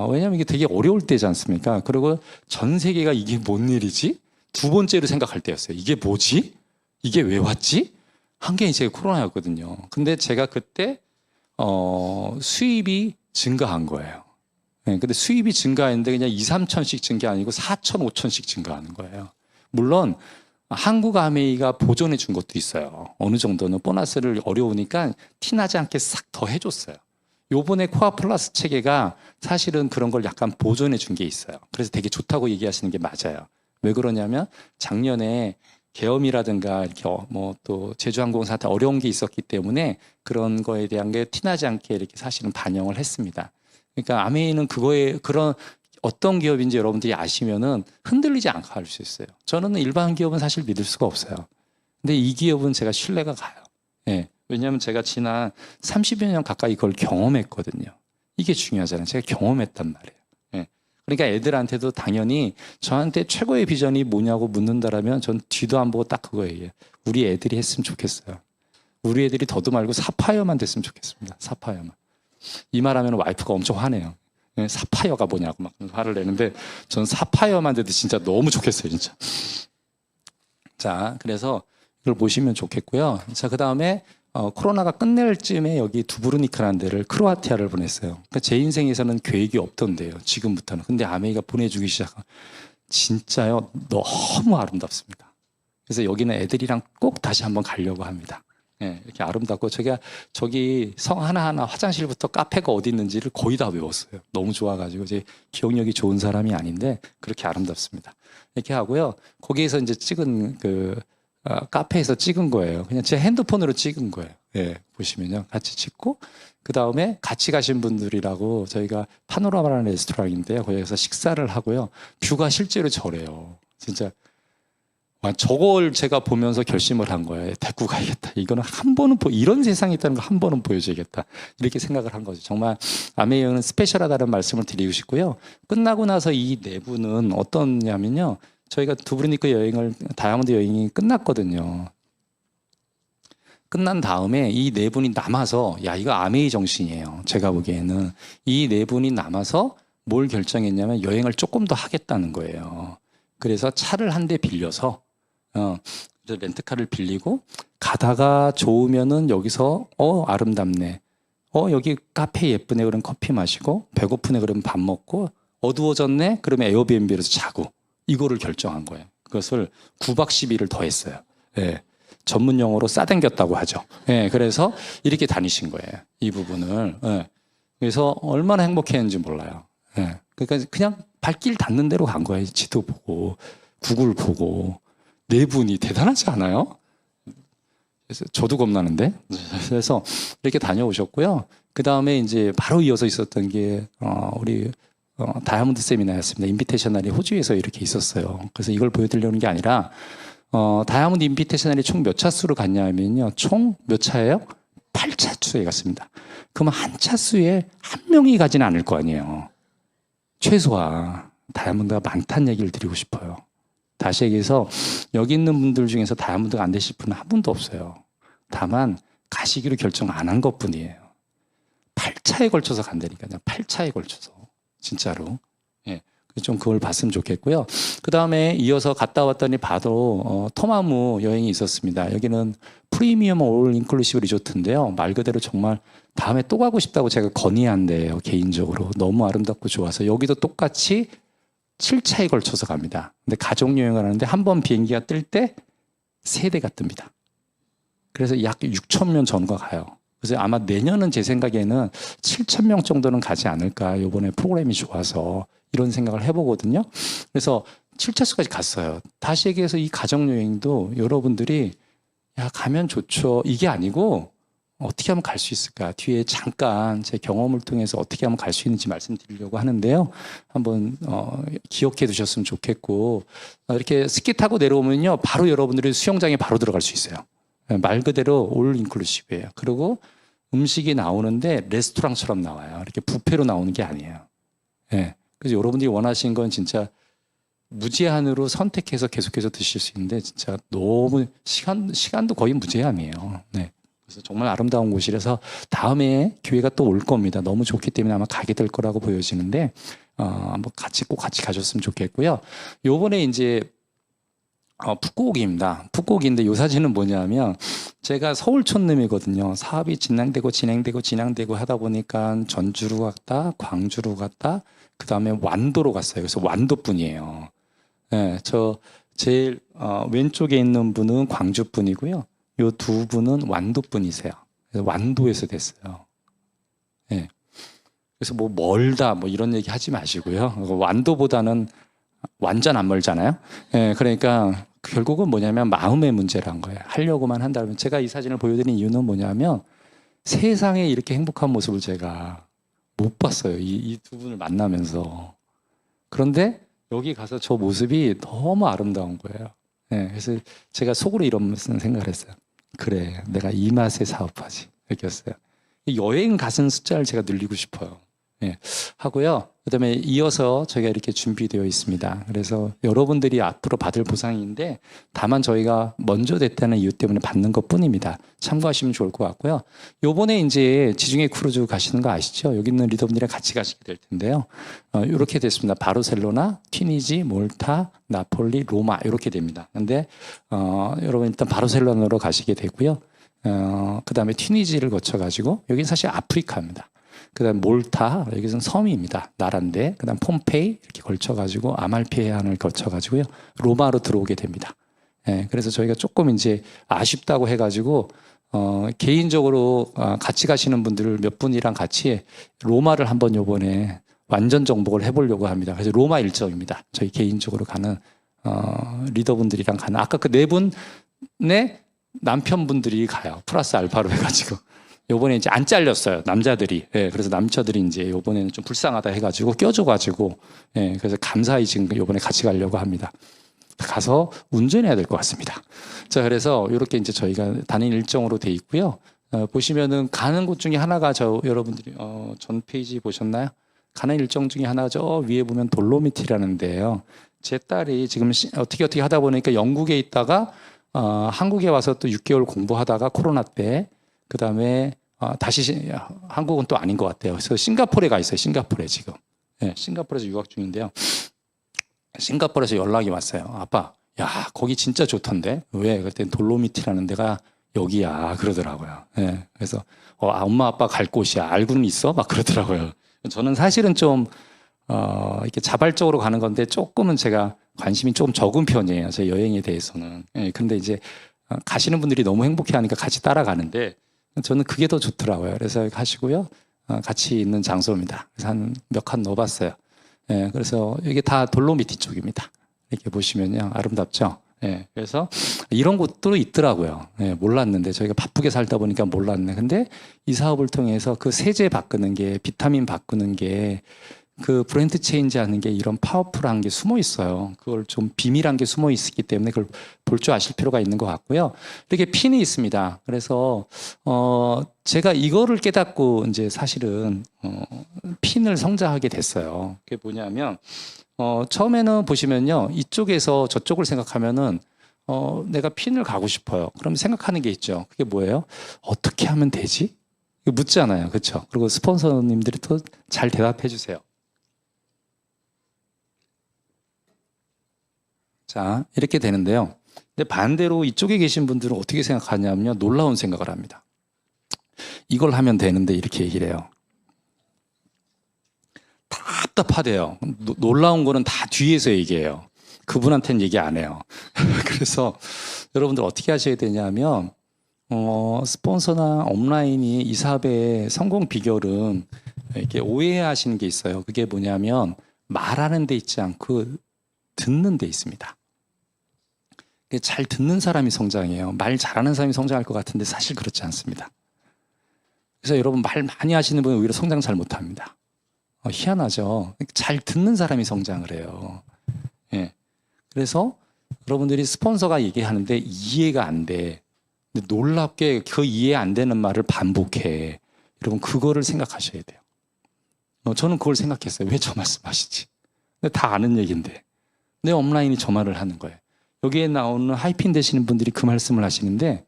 [SPEAKER 1] 왜냐하면 이게 되게 어려울 때지 않습니까? 그리고 전 세계가 이게 뭔 일이지? 두 번째로 생각할 때였어요. 이게 뭐지? 이게 왜 왔지? 한 게 이제 코로나였거든요. 근데 제가 그때 수입이 증가한 거예요. 네, 근데 수입이 증가했는데 그냥 2, 3천씩 증가 아니고 4천, 5천씩 증가하는 거예요. 물론 한국 아메이가 보존해 준 것도 있어요. 어느 정도는 보너스를 어려우니까 티나지 않게 싹 더 해줬어요. 요번에 코아 플러스 체계가 사실은 그런 걸 약간 보존해 준 게 있어요. 그래서 되게 좋다고 얘기하시는 게 맞아요. 왜 그러냐면 작년에 계엄이라든가 이렇게 뭐 또 제주항공사 때 어려운 게 있었기 때문에 그런 거에 대한 게 티나지 않게 이렇게 사실은 반영을 했습니다. 그러니까 아메이는 그거에 그런 어떤 기업인지 여러분들이 아시면은 흔들리지 않고 할 수 있어요. 저는 일반 기업은 사실 믿을 수가 없어요. 근데 이 기업은 제가 신뢰가 가요. 예. 왜냐하면 제가 지난 30여 년 가까이 그걸 경험했거든요. 이게 중요하잖아요. 제가 경험했단 말이에요. 예. 그러니까 애들한테도 당연히 저한테 최고의 비전이 뭐냐고 묻는다라면 전 뒤도 안 보고 딱 그거 얘기해요. 우리 애들이 했으면 좋겠어요. 우리 애들이 더도 말고 사파이어만 됐으면 좋겠습니다. 사파이어만. 이 말하면 와이프가 엄청 화내요. 예, 사파이어가 뭐냐고 막 화를 내는데 저는 사파이어만 돼도 진짜 너무 좋겠어요, 진짜. 자, 그래서 이걸 보시면 좋겠고요. 자, 그 다음에 코로나가 끝낼 쯤에 여기 두브르니크라는 데를 크로아티아를 보냈어요. 그러니까 제 인생에서는 계획이 없던데요, 지금부터는. 근데 아메이가 보내주기 시작한 진짜요, 너무 아름답습니다. 그래서 여기는 애들이랑 꼭 다시 한번 가려고 합니다. 예, 이렇게 아름답고 제가 저기 성 하나하나 화장실부터 카페가 어디 있는지를 거의 다 외웠어요. 너무 좋아가지고 제 기억력이 좋은 사람이 아닌데 그렇게 아름답습니다. 이렇게 하고요. 거기에서 이제 찍은 카페에서 찍은 거예요. 그냥 제 핸드폰으로 찍은 거예요. 예, 보시면요. 같이 찍고 그 다음에 같이 가신 분들이라고 저희가 파노라마라는 레스토랑인데요. 거기서 식사를 하고요. 뷰가 실제로 저래요. 진짜. 저걸 제가 보면서 결심을 한 거예요. 데리고 가야겠다. 이거는 한 번은 이런 세상이 있다는 걸 한 번은 보여줘야겠다. 이렇게 생각을 한 거죠. 정말 아메이어는 스페셜하다는 말씀을 드리고 싶고요. 끝나고 나서 이 내부는 어떠냐면요. 저희가 두브르니크 다이아몬드 여행이 끝났거든요. 끝난 다음에 이 네 분이 남아서 이거 아메이 정신이에요. 제가 보기에는 이 네 분이 남아서 뭘 결정했냐면 여행을 조금 더 하겠다는 거예요. 그래서 차를 한 대 빌려서 그래서 렌트카를 빌리고 가다가 좋으면은 여기서 아름답네. 여기 카페 예쁘네. 그럼 커피 마시고 배고프네. 그러면 밥 먹고 어두워졌네. 그러면 에어비앤비에서 자고 이거를 결정한 거예요. 그것을 9박 10일을 더 했어요. 예. 전문 용어로 싸당겼다고 하죠. 예. 그래서 이렇게 다니신 거예요. 이 부분을. 예. 그래서 얼마나 행복했는지 몰라요. 예. 그러니까 그냥 발길 닿는 대로 간 거예요. 지도 보고 구글 보고. 네 분이 대단하지 않아요? 그래서 저도 겁나는데. 그래서 이렇게 다녀오셨고요. 그 다음에 이제 바로 이어서 있었던 게 우리 다이아몬드 세미나였습니다. 인비테이셔널이 호주에서 이렇게 있었어요. 그래서 이걸 보여드리려는 게 아니라 다이아몬드 인비테이셔널이 총 몇 차수로 갔냐면요. 총 몇 차예요? 8차수에 갔습니다. 그러면 한 차수에 한 명이 가지는 않을 거 아니에요. 최소한 다이아몬드가 많다는 얘기를 드리고 싶어요. 다시 얘기해서 여기 있는 분들 중에서 다이아몬드가 안 되실 분은 한 분도 없어요. 다만 가시기로 결정 안 한 것뿐이에요. 8차에 걸쳐서 간다니까요. 8차에 걸쳐서. 진짜로. 예. 좀 그걸 봤으면 좋겠고요. 그 다음에 이어서 갔다 왔더니 봐도 토마무 여행이 있었습니다. 여기는 프리미엄 올 인클루시브 리조트인데요. 말 그대로 정말 다음에 또 가고 싶다고 제가 건의한대요. 개인적으로. 너무 아름답고 좋아서. 여기도 똑같이 7차에 걸쳐서 갑니다. 근데 가족 여행을 하는데 한 번 비행기가 뜰 때 3대가 뜹니다. 그래서 약 6천 명 전과 가요. 그래서 아마 내년은 제 생각에는 7천 명 정도는 가지 않을까. 이번에 프로그램이 좋아서 이런 생각을 해보거든요. 그래서 7차수까지 갔어요. 다시 얘기해서 이 가족 여행도 여러분들이 가면 좋죠. 이게 아니고 어떻게 하면 갈 수 있을까? 뒤에 잠깐 제 경험을 통해서 어떻게 하면 갈 수 있는지 말씀드리려고 하는데요. 한번 기억해 두셨으면 좋겠고 이렇게 스키 타고 내려오면요. 바로 여러분들이 수영장에 바로 들어갈 수 있어요. 말 그대로 올 인클루시브예요. 그리고 음식이 나오는데 레스토랑처럼 나와요. 이렇게 뷔페로 나오는 게 아니에요. 예. 그래서 여러분들이 원하시는 건 진짜 무제한으로 선택해서 계속해서 드실 수 있는데 진짜 너무 시간도 거의 무제한이에요. 네. 그래서 정말 아름다운 곳이라서 다음에 기회가 또 올 겁니다. 너무 좋기 때문에 아마 가게 될 거라고 보여지는데 한번 꼭 같이 가셨으면 좋겠고요. 요번에 이제 푸꾸옥입니다. 푸꾸옥인데 요 사진은 뭐냐면 제가 서울 촌놈이거든요. 사업이 진행되고 하다 보니까 전주로 갔다, 광주로 갔다, 그 다음에 완도로 갔어요. 그래서 완도분이에요. 네, 저 제일 왼쪽에 있는 분은 광주 분이고요. 요 두 분은 완도 분이세요. 그래서 완도에서 됐어요. 네. 그래서 뭐 멀다 뭐 이런 얘기 하지 마시고요. 완도보다는 완전 안 멀잖아요. 예, 그러니까 결국은 뭐냐면 마음의 문제란 거예요. 하려고만 한다면 제가 이 사진을 보여드린 이유는 뭐냐면 세상에 이렇게 행복한 모습을 제가 못 봤어요. 이 두 분을 만나면서. 그런데 여기 가서 저 모습이 너무 아름다운 거예요. 예, 그래서 제가 속으로 이런 생각을 했어요. 그래, 내가 이 맛에 사업하지. 느꼈어요. 여행 가는 숫자를 제가 늘리고 싶어요. 예, 하고요. 그다음에 이어서 저희가 이렇게 준비되어 있습니다. 그래서 여러분들이 앞으로 받을 보상인데 다만 저희가 먼저 됐다는 이유 때문에 받는 것뿐입니다. 참고하시면 좋을 것 같고요. 요번에 이제 지중해 크루즈 가시는 거 아시죠? 여기 있는 리더분들이랑 같이 가시게 될 텐데요. 이렇게 됐습니다. 바르셀로나, 튀니지, 몰타, 나폴리, 로마 이렇게 됩니다. 근데 여러분 일단 바르셀로나로 가시게 되고요. 그다음에 튀니지를 거쳐가지고 여기는 사실 아프리카입니다. 그다음 몰타 여기서는 섬입니다. 나라인데 그다음 폼페이 이렇게 걸쳐가지고 아말피 해안을 거쳐가지고요 로마로 들어오게 됩니다. 예, 그래서 저희가 조금 이제 아쉽다고 해가지고 개인적으로 같이 가시는 분들 몇 분이랑 같이 로마를 한번 요번에 완전 정복을 해보려고 합니다. 그래서 로마 일정입니다. 저희 개인적으로 가는 리더분들이랑 가는 아까 그 네 분의 남편분들이 가요. 플러스 알파로 해가지고. 요번에 이제 안 잘렸어요. 남자들이. 예, 그래서 남자들이 이제 요번에는 좀 불쌍하다 해가지고 껴줘가지고, 예, 그래서 감사히 지금 요번에 같이 가려고 합니다. 가서 운전해야 될 것 같습니다. 자, 그래서 이렇게 이제 저희가 단일 일정으로 돼 있고요. 보시면은 가는 곳 중에 하나가 여러분들이, 전 페이지 보셨나요? 가는 일정 중에 하나가 저 위에 보면 돌로미티라는 데예요. 제 딸이 지금 어떻게 하다 보니까 영국에 있다가, 한국에 와서 또 6개월 공부하다가 코로나 때 그 다음에 다시 한국은 또 아닌 것 같아요. 그래서 싱가포르에 가 있어요. 싱가포르에 지금. 네, 싱가포르에서 유학 중인데요. 싱가포르에서 연락이 왔어요. 아빠, 야 거기 진짜 좋던데. 왜? 그랬더니 돌로미티라는 데가 여기야 그러더라고요. 네, 그래서 엄마 아빠 갈 곳이야. 알고는 있어? 막 그러더라고요. 저는 사실은 좀 이렇게 자발적으로 가는 건데 조금은 제가 관심이 조금 적은 편이에요. 제 여행에 대해서는. 네, 근데 이제 가시는 분들이 너무 행복해하니까 같이 따라가는데 저는 그게 더 좋더라고요. 그래서 가시고요. 같이 있는 장소입니다. 그래서 한 몇 칸 넣어봤어요. 예, 그래서 이게 다 돌로미티 쪽입니다. 이렇게 보시면요. 아름답죠? 예, 그래서 이런 곳도 있더라고요. 예, 몰랐는데 저희가 바쁘게 살다 보니까 몰랐네. 근데 이 사업을 통해서 그 세제 바꾸는 게 비타민 바꾸는 게 그 브랜드 체인지 하는 게 이런 파워풀한 게 숨어 있어요. 그걸 좀 비밀한 게 숨어 있기 때문에 그걸 볼 줄 아실 필요가 있는 것 같고요. 이렇게 핀이 있습니다. 그래서 제가 이거를 깨닫고 이제 사실은 핀을 성장하게 됐어요. 그게 뭐냐면 처음에는 보시면요. 이쪽에서 저쪽을 생각하면은 내가 핀을 가고 싶어요. 그럼 생각하는 게 있죠. 그게 뭐예요? 어떻게 하면 되지? 이거 묻잖아요. 그렇죠? 그리고 스폰서님들이 또 잘 대답해 주세요. 자, 이렇게 되는데요. 근데 반대로 이쪽에 계신 분들은 어떻게 생각하냐면요. 놀라운 생각을 합니다. 이걸 하면 되는데 이렇게 얘기를 해요. 답답하대요. 놀라운 거는 다 뒤에서 얘기해요. 그분한테는 얘기 안 해요. 그래서 여러분들 어떻게 하셔야 되냐면 스폰서나 업라인이 이 사업의 성공 비결은 이렇게 오해하시는 게 있어요. 그게 뭐냐면 말하는 데 있지 않고 듣는 데 있습니다. 잘 듣는 사람이 성장해요. 말 잘하는 사람이 성장할 것 같은데 사실 그렇지 않습니다. 그래서 여러분 말 많이 하시는 분은 오히려 성장 잘 못합니다. 희한하죠. 잘 듣는 사람이 성장을 해요. 예. 그래서 여러분들이 스폰서가 얘기하는데 이해가 안 돼. 근데 놀랍게 그 이해 안 되는 말을 반복해. 여러분 그거를 생각하셔야 돼요. 저는 그걸 생각했어요. 왜 저 말씀하시지? 근데 다 아는 얘기인데. 내 업라인이 저 말을 하는 거예요. 여기에 나오는 하이핀 되시는 분들이 그 말씀을 하시는데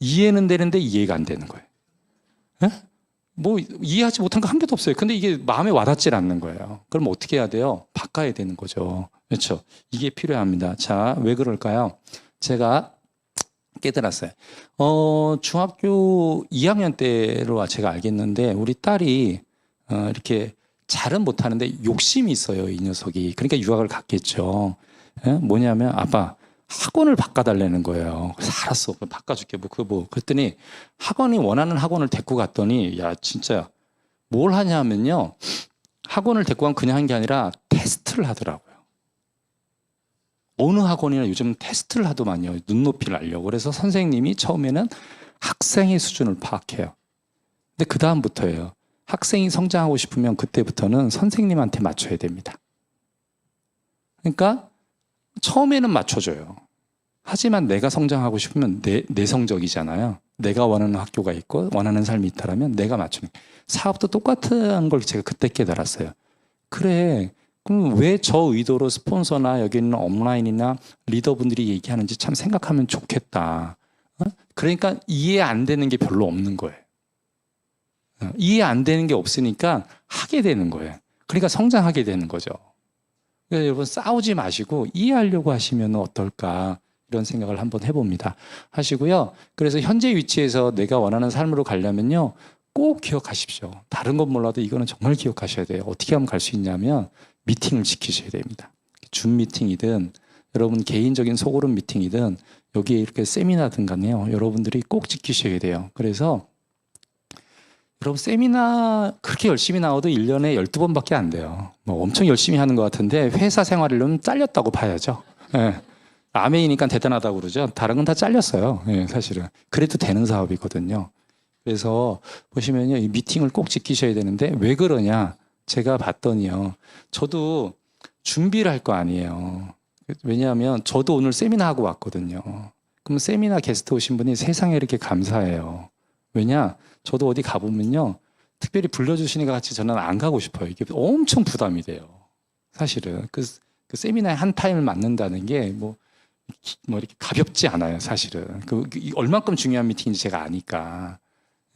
[SPEAKER 1] 이해는 되는데 이해가 안 되는 거예요. 에? 뭐 이해하지 못한 거 한 개도 없어요. 근데 이게 마음에 와닿질 않는 거예요. 그럼 어떻게 해야 돼요? 바꿔야 되는 거죠. 그렇죠. 이게 필요합니다. 자, 왜 그럴까요? 제가 깨달았어요. 중학교 2학년 때로 제가 알겠는데 우리 딸이 이렇게 잘은 못하는데 욕심이 있어요, 이 녀석이. 그러니까 유학을 갔겠죠. 예? 뭐냐면 아빠 학원을 바꿔달라는 거예요. 그래서 알았어, 바꿔줄게. 그랬더니 학원이 원하는 학원을 데리고 갔더니 야 진짜 뭘 하냐면요, 학원을 데리고 간 그냥 한 게 아니라 테스트를 하더라고요. 어느 학원이나 요즘 테스트를 하더만요. 눈높이를 알려고. 그래서 선생님이 처음에는 학생의 수준을 파악해요. 근데 그 다음부터예요. 학생이 성장하고 싶으면 그때부터는 선생님한테 맞춰야 됩니다. 그러니까 처음에는 맞춰줘요. 하지만 내가 성장하고 싶으면 내 성적이잖아요. 내가 원하는 학교가 있고 원하는 삶이 있다면 내가 맞추는. 사업도 똑같은 걸 제가 그때 깨달았어요. 그래, 그럼 왜 저 의도로 스폰서나 여기 있는 업라인이나 리더분들이 얘기하는지 참 생각하면 좋겠다. 그러니까 이해 안 되는 게 별로 없는 거예요. 이해 안 되는 게 없으니까 하게 되는 거예요. 그러니까 성장하게 되는 거죠. 그러니까 여러분 싸우지 마시고 이해하려고 하시면 어떨까, 이런 생각을 한번 해봅니다. 하시고요. 그래서 현재 위치에서 내가 원하는 삶으로 가려면요, 꼭 기억하십시오. 다른 건 몰라도 이거는 정말 기억하셔야 돼요. 어떻게 하면 갈 수 있냐면 미팅을 지키셔야 됩니다. 줌 미팅이든 여러분 개인적인 소그룹 미팅이든 여기에 이렇게 세미나든 간에요, 여러분들이 꼭 지키셔야 돼요. 그래서 여러분 세미나 그렇게 열심히 나와도 1년에 12번밖에 안 돼요. 뭐 엄청 열심히 하는 것 같은데 회사 생활을 잘렸다고 봐야죠. 예. 아메이니까 대단하다고 그러죠. 다른 건 다 잘렸어요. 예, 사실은. 그래도 되는 사업이거든요. 그래서 보시면요, 이 미팅을 꼭 지키셔야 되는데 왜 그러냐? 제가 봤더니요, 저도 준비를 할 거 아니에요. 왜냐하면 저도 오늘 세미나 하고 왔거든요. 그럼 세미나 게스트 오신 분이 세상에 이렇게 감사해요. 왜냐? 저도 어디 가보면요, 특별히 불러주시니까 같이 저는 안 가고 싶어요. 이게 엄청 부담이 돼요. 사실은. 그 세미나에 한 타임을 맞는다는 게 뭐 이렇게 가볍지 않아요. 사실은. 얼만큼 중요한 미팅인지 제가 아니까.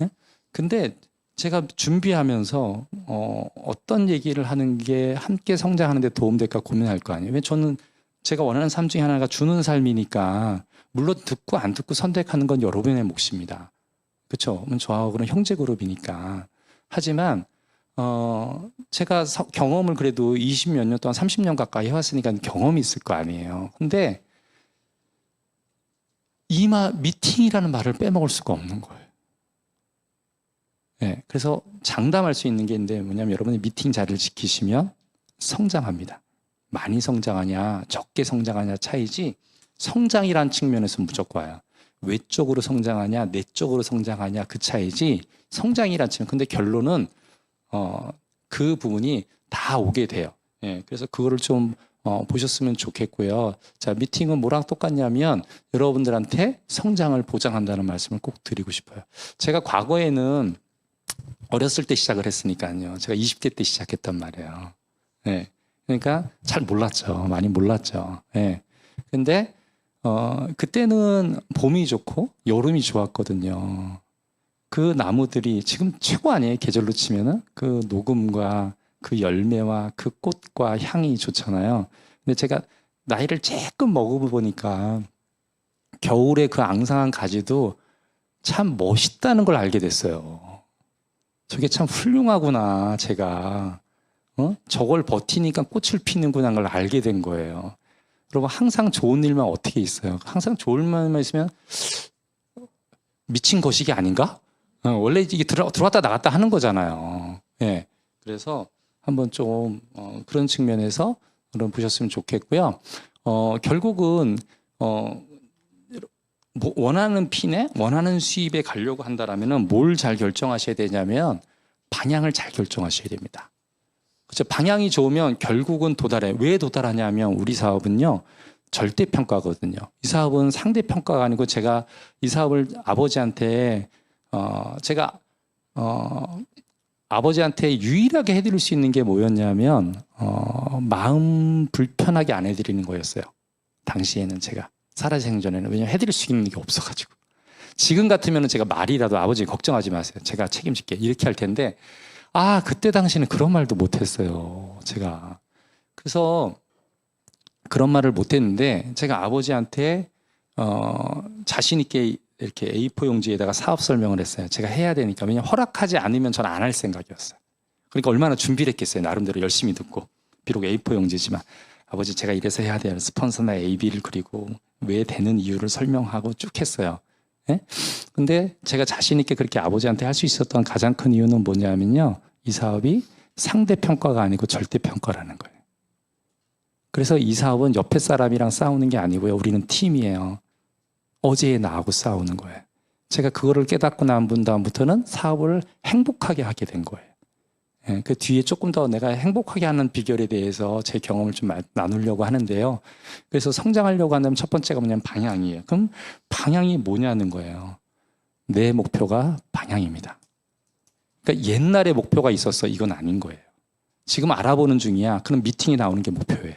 [SPEAKER 1] 예? 근데 제가 준비하면서 어떤 얘기를 하는 게 함께 성장하는 데 도움될까 고민할 거 아니에요. 왜 저는 제가 원하는 삶 중에 하나가 주는 삶이니까, 물론 듣고 안 듣고 선택하는 건 여러분의 몫입니다. 그렇죠? 저하고는 형제 그룹이니까. 하지만 제가 경험을 그래도 20몇 년 동안 30년 가까이 해왔으니까 경험이 있을 거 아니에요. 근데 미팅이라는 말을 빼먹을 수가 없는 거예요. 네, 그래서 장담할 수 있는 게 있는데 뭐냐면 여러분이 미팅 자리를 지키시면 성장합니다. 많이 성장하냐 적게 성장하냐 차이지, 성장이란 측면에서 무조건 와요. 외적으로 성장하냐 내적으로 성장하냐 그 차이지, 성장이란 측면. 근데 결론은 그 부분이 다 오게 돼요. 예, 그래서 그거를 좀 보셨으면 좋겠고요. 자, 미팅은 뭐랑 똑같냐면 여러분들한테 성장을 보장한다는 말씀을 꼭 드리고 싶어요. 제가 과거에는 어렸을 때 시작을 했으니까요. 제가 20대 때 시작했단 말이에요. 예, 그러니까 잘 몰랐죠. 많이 몰랐죠. 예. 근데 그때는 봄이 좋고 여름이 좋았거든요. 그 나무들이 지금 최고 아니에요? 계절로 치면은 그 녹음과 그 열매와 그 꽃과 향이 좋잖아요. 근데 제가 나이를 조금 먹어보니까 겨울에 그 앙상한 가지도 참 멋있다는 걸 알게 됐어요. 저게 참 훌륭하구나. 제가 저걸 버티니까 꽃을 피는구나 걸 알게 된 거예요. 여러분 항상 좋은 일만 어떻게 있어요? 항상 좋은 일만 있으면 미친 거시기 아닌가? 원래 이게 들어왔다 나갔다 하는 거잖아요. 예. 그래서 한번 좀 그런 측면에서 여러분 보셨으면 좋겠고요. 결국은 원하는 핀에 원하는 수입에 가려고 한다라면은 뭘 잘 결정하셔야 되냐면 방향을 잘 결정하셔야 됩니다. 그렇죠? 방향이 좋으면 결국은 도달해. 왜 도달하냐면 우리 사업은요, 절대평가거든요. 이 사업은 상대평가가 아니고 제가 이 사업을 아버지한테 제가 아버지한테 유일하게 해드릴 수 있는 게 뭐였냐면 마음 불편하게 안 해드리는 거였어요. 당시에는 제가 살아생전에는. 왜냐면 해드릴 수 있는 게 없어가지고. 지금 같으면 제가 말이라도 아버지 걱정하지 마세요, 제가 책임질게 이렇게 할 텐데, 그때 당시에는 그런 말도 못했어요 제가. 그래서 그런 말을 못했는데 제가 아버지한테 자신 있게 이렇게 A4 용지에다가 사업 설명을 했어요. 제가 해야 되니까. 왜냐하면 허락하지 않으면 저는 안 할 생각이었어요. 그러니까 얼마나 준비를 했겠어요. 나름대로 열심히 듣고. 비록 A4 용지지만 아버지 제가 이래서 해야 돼요. 스폰서나 AB를 그리고 왜 되는 이유를 설명하고 쭉 했어요. 예? 근데 제가 자신 있게 그렇게 아버지한테 할 수 있었던 가장 큰 이유는 뭐냐면요. 이 사업이 상대평가가 아니고 절대평가라는 거예요. 그래서 이 사업은 옆에 사람이랑 싸우는 게 아니고요. 우리는 팀이에요. 어제의 나하고 싸우는 거예요. 제가 그거를 깨닫고 난 다음부터는 사업을 행복하게 하게 된 거예요. 예, 그 뒤에 조금 더 내가 행복하게 하는 비결에 대해서 제 경험을 좀 나누려고 하는데요. 그래서 성장하려고 한다면 첫 번째가 뭐냐면 방향이에요. 그럼 방향이 뭐냐는 거예요. 내 목표가 방향입니다. 그러니까 옛날에 목표가 있었어. 이건 아닌 거예요. 지금 알아보는 중이야. 그럼 미팅이 나오는 게 목표예요.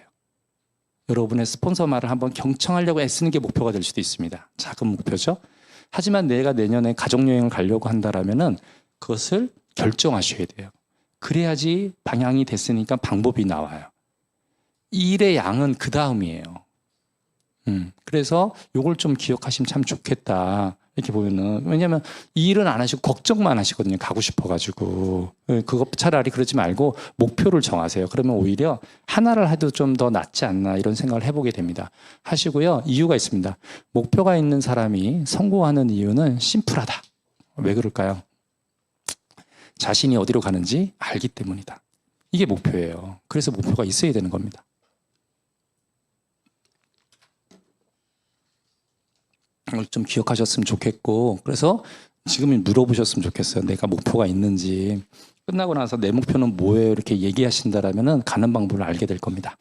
[SPEAKER 1] 여러분의 스폰서 말을 한번 경청하려고 애쓰는 게 목표가 될 수도 있습니다. 작은 목표죠. 하지만 내가 내년에 가족여행을 가려고 한다라면은 그것을 결정하셔야 돼요. 그래야지 방향이 됐으니까 방법이 나와요. 일의 양은 그 다음이에요. 그래서 요걸 좀 기억하시면 참 좋겠다. 이렇게 보면은, 왜냐면 이 일은 안 하시고 걱정만 하시거든요. 가고 싶어가지고. 그거 차라리 그러지 말고 목표를 정하세요. 그러면 오히려 하나를 해도 좀 더 낫지 않나 이런 생각을 해보게 됩니다. 하시고요. 이유가 있습니다. 목표가 있는 사람이 성공하는 이유는 심플하다. 왜 그럴까요? 자신이 어디로 가는지 알기 때문이다. 이게 목표예요. 그래서 목표가 있어야 되는 겁니다. 이걸 좀 기억하셨으면 좋겠고, 그래서 지금 물어보셨으면 좋겠어요. 내가 목표가 있는지. 끝나고 나서 내 목표는 뭐예요? 이렇게 얘기하신다라면은 가는 방법을 알게 될 겁니다.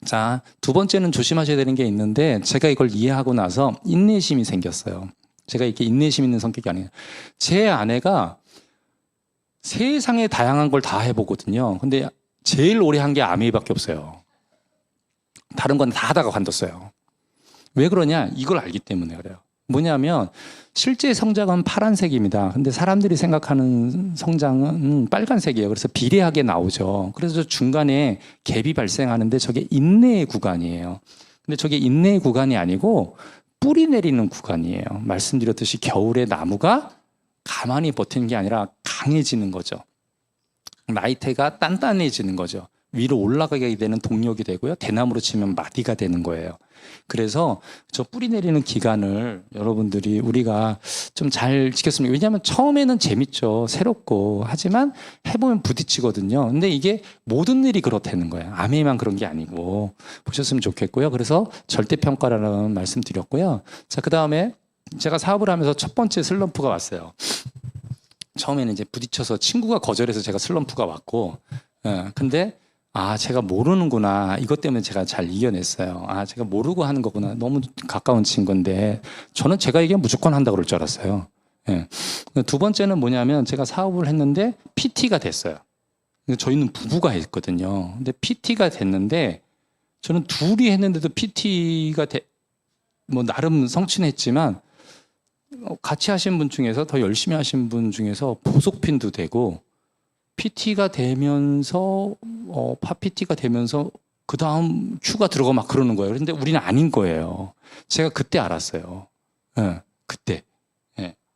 [SPEAKER 1] 자, 두 번째는 조심하셔야 되는 게 있는데, 제가 이걸 이해하고 나서 인내심이 생겼어요. 제가 이렇게 인내심 있는 성격이 아니에요. 제 아내가 세상에 다양한 걸 다 해보거든요. 근데 제일 오래 한 게 아메이밖에 없어요. 다른 건 다 하다가 관뒀어요. 왜 그러냐? 이걸 알기 때문에 그래요. 뭐냐면 실제 성장은 파란색입니다. 근데 사람들이 생각하는 성장은 빨간색이에요. 그래서 비례하게 나오죠. 그래서 중간에 갭이 발생하는데 저게 인내의 구간이에요. 근데 저게 인내의 구간이 아니고 뿌리 내리는 구간이에요. 말씀드렸듯이 겨울에 나무가 가만히 버티는 게 아니라 강해지는 거죠. 나이테가 단단해지는 거죠. 위로 올라가게 되는 동력이 되고요. 대나무로 치면 마디가 되는 거예요. 그래서 저 뿌리 내리는 기간을 여러분들이 우리가 좀 잘 지켰으면, 왜냐하면 처음에는 재밌죠. 새롭고. 하지만 해보면 부딪히거든요. 근데 이게 모든 일이 그렇다는 거예요. 아메이만 그런 게 아니고. 보셨으면 좋겠고요. 그래서 절대평가라는 말씀 드렸고요. 자, 그 다음에 제가 사업을 하면서 첫 번째 슬럼프가 왔어요. 처음에는 이제 부딪혀서 친구가 거절해서 제가 슬럼프가 왔고, 근데 제가 모르는구나. 이것 때문에 제가 잘 이겨냈어요. 제가 모르고 하는 거구나. 너무 가까운 친구인데 저는 제가 얘기하면 무조건 한다고 그럴 줄 알았어요. 예. 두 번째는 뭐냐면 제가 사업을 했는데 PT가 됐어요. 저희는 부부가 했거든요. 근데 PT가 됐는데 저는 둘이 했는데도 PT가 뭐 나름 성취했지만 같이 하신 분 중에서 더 열심히 하신 분 중에서 보석핀도 되고 PT가 되면서 파PT가 되면서 그 다음 Q가 들어가 막 그러는 거예요. 그런데 우리는 아닌 거예요. 제가 그때 알았어요. 그때.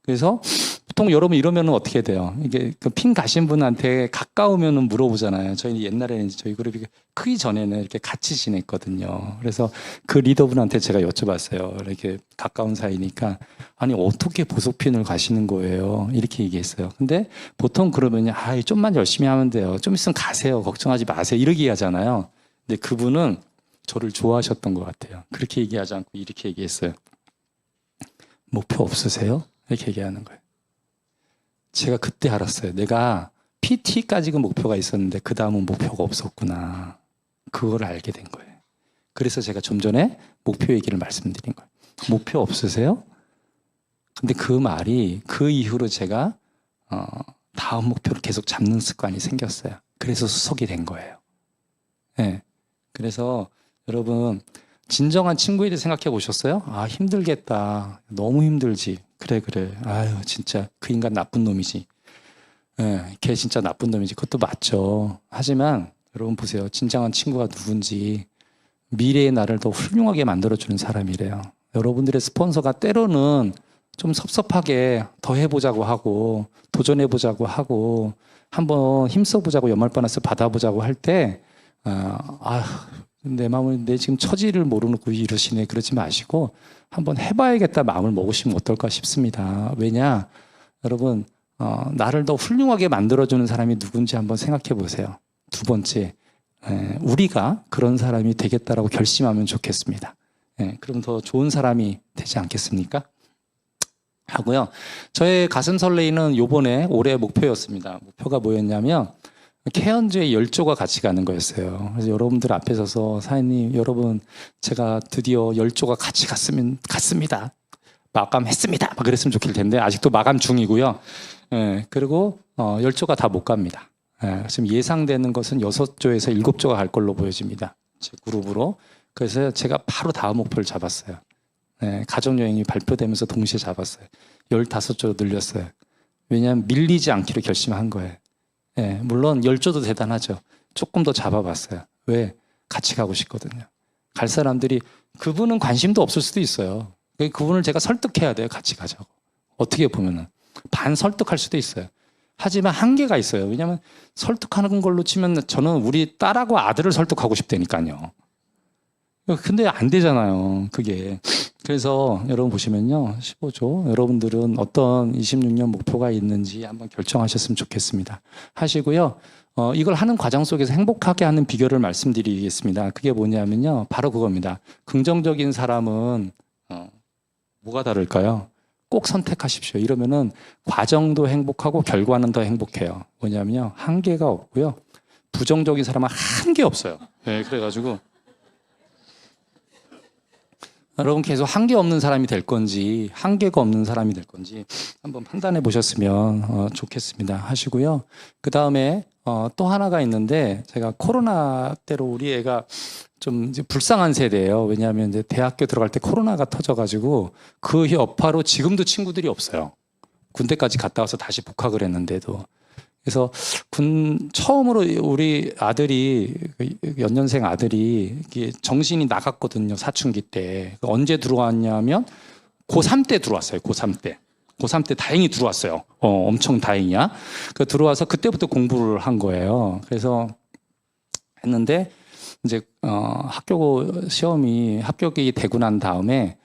[SPEAKER 1] 그래서 보통 여러분 이러면은 어떻게 돼요? 이게 그 핀 가신 분한테 가까우면은 물어보잖아요. 저희 옛날에는 저희 그룹이 크기 전에는 이렇게 같이 지냈거든요. 그래서 그 리더분한테 제가 여쭤봤어요. 이렇게 가까운 사이니까 아니 어떻게 보석핀을 가시는 거예요? 이렇게 얘기했어요. 근데 보통 그러면요, 좀만 열심히 하면 돼요. 좀 있으면 가세요. 걱정하지 마세요. 이렇게 얘기하잖아요. 근데 그분은 저를 좋아하셨던 것 같아요. 그렇게 얘기하지 않고 이렇게 얘기했어요. 목표 없으세요? 이렇게 얘기하는 거예요. 제가 그때 알았어요. 내가 PT까지가 목표가 있었는데 그 다음은 목표가 없었구나. 그걸 알게 된 거예요. 그래서 제가 좀 전에 목표 얘기를 말씀드린 거예요. 목표 없으세요? 근데 그 말이 그 이후로 제가 다음 목표를 계속 잡는 습관이 생겼어요. 그래서 수석이 된 거예요. 네. 그래서 여러분 진정한 친구에 대해 생각해 보셨어요? 힘들겠다. 너무 힘들지. 그래. 아유, 진짜 그 인간 나쁜 놈이지. 걔 진짜 나쁜 놈이지. 그것도 맞죠. 하지만 여러분 보세요. 진정한 친구가 누군지 미래의 나를 더 훌륭하게 만들어주는 사람이래요. 여러분들의 스폰서가 때로는 좀 섭섭하게 더 해보자고 하고 도전해보자고 하고 한번 힘써보자고 연말 보너스 받아보자고 할 때 내 마음을 내 지금 처지를 모르고 이러시네 그러지 마시고 한번 해봐야겠다 마음을 먹으시면 어떨까 싶습니다. 왜냐 여러분 나를 더 훌륭하게 만들어주는 사람이 누군지 한번 생각해 보세요. 두 번째 우리가 그런 사람이 되겠다라고 결심하면 좋겠습니다. 그럼 더 좋은 사람이 되지 않겠습니까? 하고요. 저의 가슴 설레이는 요번에 올해 목표였습니다. 목표가 뭐였냐면 케언즈의 10조가 같이 가는 거였어요. 그래서 여러분들 앞에 서서 사장님 여러분 제가 드디어 10조가 같이 갔습니다. 마감했습니다. 막 그랬으면 좋길 텐데 아직도 마감 중이고요. 그리고 10조가 다 못 갑니다. 지금 예상되는 것은 6조에서 7조가 갈 걸로 보여집니다. 제 그룹으로. 그래서 제가 바로 다음 목표를 잡았어요. 가족여행이 발표되면서 동시에 잡았어요. 15조로 늘렸어요. 왜냐하면 밀리지 않기로 결심한 거예요. 물론 10조도 대단하죠. 조금 더 잡아봤어요. 왜? 같이 가고 싶거든요. 갈 사람들이 그분은 관심도 없을 수도 있어요. 그분을 제가 설득해야 돼요. 같이 가자고. 어떻게 보면은 반 설득할 수도 있어요. 하지만 한계가 있어요. 왜냐하면 설득하는 걸로 치면 저는 우리 딸하고 아들을 설득하고 싶다니까요. 근데 안 되잖아요. 그게. 그래서 여러분 보시면요. 15조. 여러분들은 어떤 26년 목표가 있는지 한번 결정하셨으면 좋겠습니다. 하시고요. 이걸 하는 과정 속에서 행복하게 하는 비결을 말씀드리겠습니다. 그게 뭐냐면요. 바로 그겁니다. 긍정적인 사람은 뭐가 다를까요? 꼭 선택하십시오. 이러면은 과정도 행복하고 결과는 더 행복해요. 뭐냐면요. 한계가 없고요. 부정적인 사람은 한계 없어요. 그래가지고 여러분 계속 한계 없는 사람이 될 건지 한계가 없는 사람이 될 건지 한번 판단해 보셨으면 좋겠습니다. 하시고요. 그 다음에 또 하나가 있는데 제가 코로나 때로 우리 애가 좀 이제 불쌍한 세대예요. 왜냐하면 이제 대학교 들어갈 때 코로나가 터져가지고 그 여파로 지금도 친구들이 없어요. 군대까지 갔다 와서 다시 복학을 했는데도. 그래서 처음으로 우리 아들이 연년생 아들이 정신이 나갔거든요. 사춘기 때. 언제 들어왔냐면 고3 때 들어왔어요. 고3 때. 고3 때 다행히 들어왔어요. 엄청 다행이야. 들어와서 그때부터 공부를 한 거예요. 그래서 했는데 이제 학교 시험이 합격이 되고 난 다음에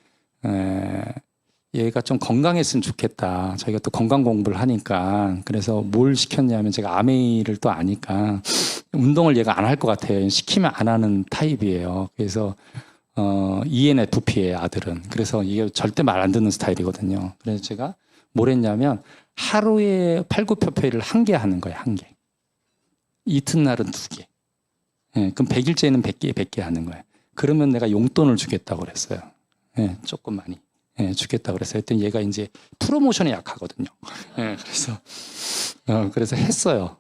[SPEAKER 1] 얘가 좀 건강했으면 좋겠다. 저희가 또 건강 공부를 하니까 그래서 뭘 시켰냐면 제가 아메이를 또 아니까 운동을 얘가 안 할 것 같아요. 시키면 안 하는 타입이에요. 그래서 ENFP예요, 아들은. 그래서 이게 절대 말 안 듣는 스타일이거든요. 그래서 제가 뭘 했냐면 하루에 팔굽혀펴기를 1개 하는 거예요. 1개. 이튿날은 2개. 그럼 100일째는 100개 하는 거예요. 그러면 내가 용돈을 주겠다고 그랬어요. 조금 많이. 주겠다고 그랬어요. 했더니 얘가 이제 프로모션에 약하거든요. 그래서 했어요.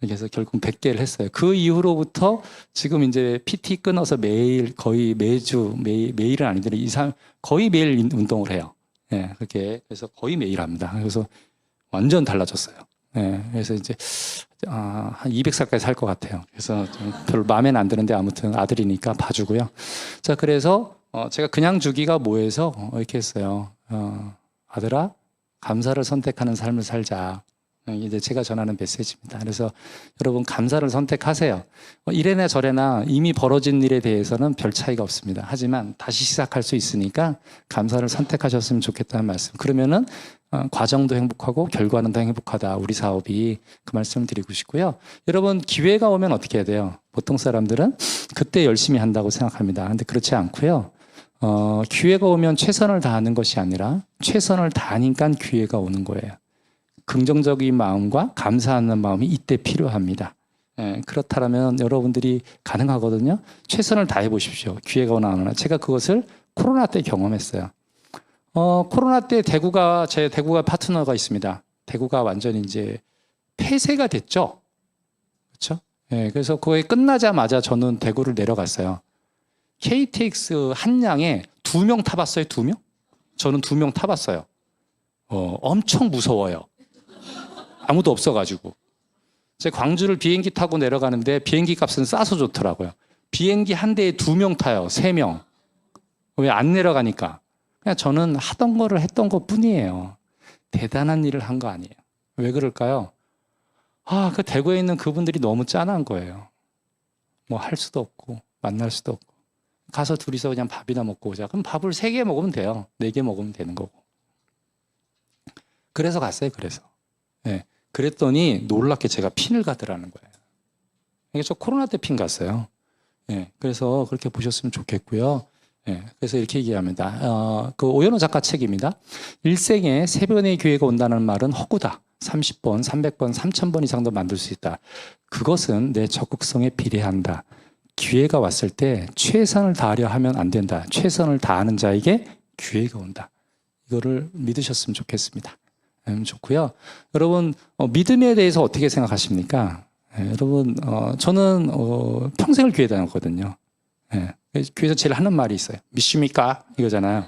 [SPEAKER 1] 그래서 결국 100개를 했어요. 그 이후로부터 지금 이제 PT 끊어서 매일 거의 매주 매일은 아니더라도 거의 매일 운동을 해요. 그렇게 그래서 거의 매일 합니다. 그래서 완전 달라졌어요. 그래서 이제 한 200살까지 살 것 같아요. 그래서 좀 별로 마음에는 안 드는데 아무튼 아들이니까 봐주고요. 자, 그래서 제가 그냥 주기가 뭐해서 이렇게 했어요. 아들아, 감사를 선택하는 삶을 살자. 이제 제가 전하는 메시지입니다. 그래서 여러분 감사를 선택하세요. 이래나 저래나 이미 벌어진 일에 대해서는 별 차이가 없습니다. 하지만 다시 시작할 수 있으니까 감사를 선택하셨으면 좋겠다는 말씀. 그러면은 과정도 행복하고 결과는 더 행복하다. 우리 사업이 그 말씀을 드리고 싶고요. 여러분 기회가 오면 어떻게 해야 돼요? 보통 사람들은 그때 열심히 한다고 생각합니다. 근데 그렇지 않고요. 기회가 오면 최선을 다하는 것이 아니라 최선을 다하니까 기회가 오는 거예요. 긍정적인 마음과 감사하는 마음이 이때 필요합니다. 그렇다면 여러분들이 가능하거든요. 최선을 다해 보십시오. 기회가 오나 안 오나. 제가 그것을 코로나 때 경험했어요. 코로나 때 제 대구가 파트너가 있습니다. 대구가 완전히 이제 폐쇄가 됐죠. 그렇죠? 그래서 그게 끝나자마자 저는 대구를 내려갔어요. KTX 한 양에 2명 타봤어요, 2명? 저는 2명 타봤어요. 엄청 무서워요. 아무도 없어가지고. 제가 광주를 비행기 타고 내려가는데 비행기 값은 싸서 좋더라고요. 비행기 한 대에 2명 타요. 3명. 왜 안 내려가니까. 그냥 저는 하던 거를 했던 것 뿐이에요. 대단한 일을 한 거 아니에요. 왜 그럴까요? 그 대구에 있는 그분들이 너무 짠한 거예요. 뭐 할 수도 없고 만날 수도 없고 가서 둘이서 그냥 밥이나 먹고 오자. 그럼 밥을 3개 먹으면 돼요. 4개 먹으면 되는 거고. 그래서 갔어요. 그래서. 예. 그랬더니 놀랍게 제가 핀을 가더라는 거예요. 이게 저 코로나 때 핀 갔어요. 예. 그래서 그렇게 보셨으면 좋겠고요. 예. 그래서 이렇게 얘기합니다. 그 오연호 작가 책입니다. 일생에 3번의 기회가 온다는 말은 허구다. 30번, 300번, 3000번 이상도 만들 수 있다. 그것은 내 적극성에 비례한다. 기회가 왔을 때 최선을 다하려 하면 안 된다. 최선을 다하는 자에게 기회가 온다. 이거를 믿으셨으면 좋겠습니다. 좋고요. 여러분, 믿음에 대해서 어떻게 생각하십니까? 여러분, 저는 평생을 교회 다녔거든요. 교회에서 제일 하는 말이 있어요. 믿습니까? 이거잖아요.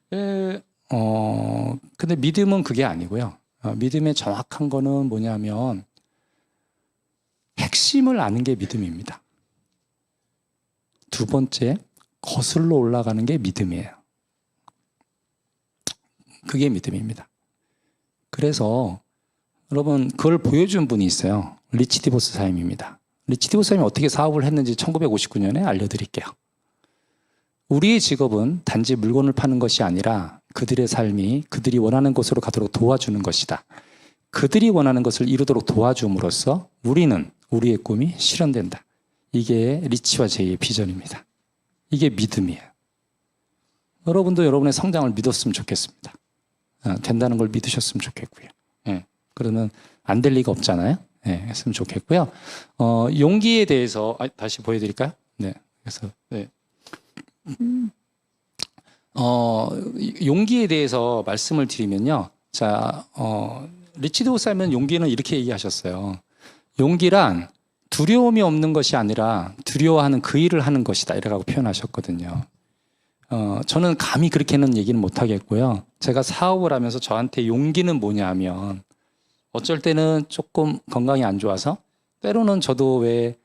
[SPEAKER 1] 근데 믿음은 그게 아니고요. 믿음의 정확한 거는 뭐냐면 핵심을 아는 게 믿음입니다. 2번째, 거슬러 올라가는 게 믿음이에요. 그게 믿음입니다. 그래서 여러분 그걸 보여준 분이 있어요. 리치 디보스 사임입니다. 리치 디보스 사임이 어떻게 사업을 했는지 1959년에 알려드릴게요. 우리의 직업은 단지 물건을 파는 것이 아니라 그들의 삶이 그들이 원하는 곳으로 가도록 도와주는 것이다. 그들이 원하는 것을 이루도록 도와줌으로써 우리의 꿈이 실현된다. 이게 리치와 제이의 비전입니다. 이게 믿음이에요. 여러분도 여러분의 성장을 믿었으면 좋겠습니다. 된다는 걸 믿으셨으면 좋겠고요. 그러면 안 될 리가 없잖아요. 했으면 좋겠고요. 용기에 대해서 다시 보여드릴까요? 네. 그래서 용기에 대해서 말씀을 드리면요. 자, 리치 디보스 하면 용기는 이렇게 얘기하셨어요. 용기란 두려움이 없는 것이 아니라 두려워하는 그 일을 하는 것이다. 이라고 표현하셨거든요. 저는 감히 그렇게는 얘기는 못 하겠고요. 제가 사업을 하면서 저한테 용기는 뭐냐 하면 어쩔 때는 조금 건강이 안 좋아서 때로는 저도 왜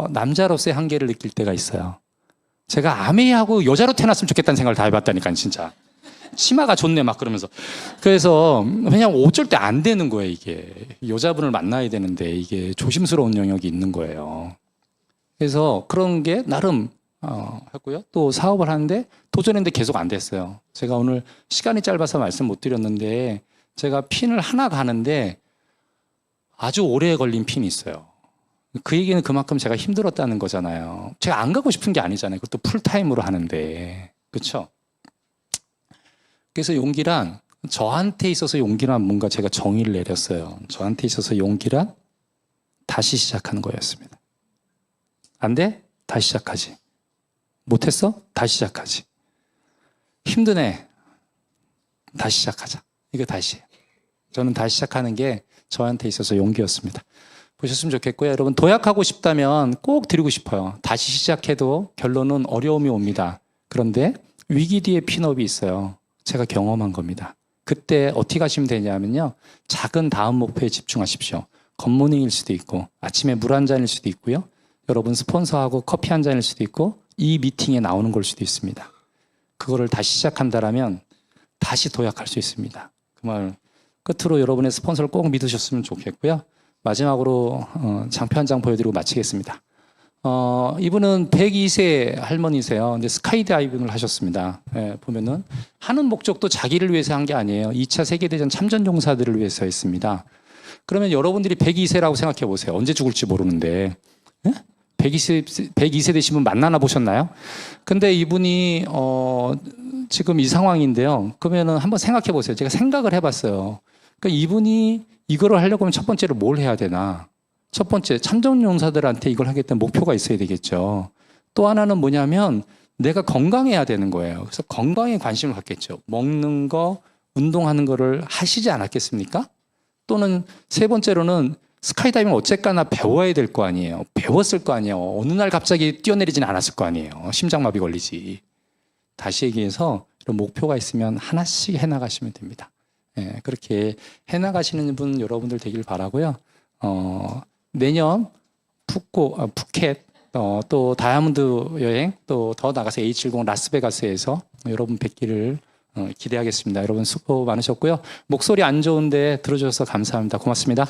[SPEAKER 1] 남자로서의 한계를 느낄 때가 있어요. 제가 아메이하고 여자로 태어났으면 좋겠다는 생각을 다 해봤다니까 진짜. 치마가 좋네 막 그러면서. 그래서 그냥 어쩔 때 안 되는 거예요 이게. 여자분을 만나야 되는데 이게 조심스러운 영역이 있는 거예요. 그래서 그런 게 나름 했고요. 또 사업을 하는데 도전했는데 계속 안 됐어요. 제가 오늘 시간이 짧아서 말씀 못 드렸는데 제가 핀을 하나 가는데 아주 오래 걸린 핀이 있어요. 그 얘기는 그만큼 제가 힘들었다는 거잖아요. 제가 안 가고 싶은 게 아니잖아요. 그것도 풀타임으로 하는데. 그렇죠? 그래서 용기란 저한테 있어서 용기란 뭔가 제가 정의를 내렸어요. 저한테 있어서 용기란 다시 시작하는 거였습니다. 안 돼? 다시 시작하지. 못했어? 다시 시작하지. 힘드네. 다시 시작하자. 이거 다시. 저는 다시 시작하는 게 저한테 있어서 용기였습니다. 보셨으면 좋겠고요. 여러분 도약하고 싶다면 꼭 드리고 싶어요. 다시 시작해도 결론은 어려움이 옵니다. 그런데 위기 뒤에 핀업이 있어요. 제가 경험한 겁니다. 그때 어떻게 하시면 되냐면요. 작은 다음 목표에 집중하십시오. 굿모닝일 수도 있고 아침에 물 한 잔일 수도 있고요. 여러분 스폰서하고 커피 한 잔일 수도 있고 이 미팅에 나오는 걸 수도 있습니다. 그거를 다시 시작한다라면 다시 도약할 수 있습니다. 그 말 끝으로 여러분의 스폰서를 꼭 믿으셨으면 좋겠고요. 마지막으로 장표 한 장 보여드리고 마치겠습니다. 이분은 102세 할머니세요. 근데 스카이다이빙을 하셨습니다. 보면은 하는 목적도 자기를 위해서 한 게 아니에요. 2차 세계대전 참전용사들을 위해서 했습니다. 그러면 여러분들이 102세라고 생각해 보세요. 언제 죽을지 모르는데. 102세 되신 분 만나나 보셨나요? 근데 이분이 지금 이 상황인데요. 그러면은 한번 생각해 보세요. 제가 생각을 해봤어요. 그러니까 이분이 이거를 하려고 하면 첫 번째로 뭘 해야 되나? 첫 번째, 참전용사들한테 이걸 하겠다는 목표가 있어야 되겠죠. 또 하나는 뭐냐면 내가 건강해야 되는 거예요. 그래서 건강에 관심을 갖겠죠. 먹는 거, 운동하는 거를 하시지 않았겠습니까? 또는 세 번째로는 스카이다이빙 어쨌거나 배워야 될 거 아니에요. 배웠을 거 아니에요. 어느 날 갑자기 뛰어내리지는 않았을 거 아니에요. 심장마비 걸리지. 다시 얘기해서 이런 목표가 있으면 하나씩 해나가시면 됩니다. 그렇게 해나가시는 분 여러분들 되길 바라고요. 내년 푸켓 또 다이아몬드 여행, 또 더 나가서 A70 라스베가스에서 여러분 뵙기를 기대하겠습니다. 여러분 수고 많으셨고요. 목소리 안 좋은데 들어주셔서 감사합니다. 고맙습니다.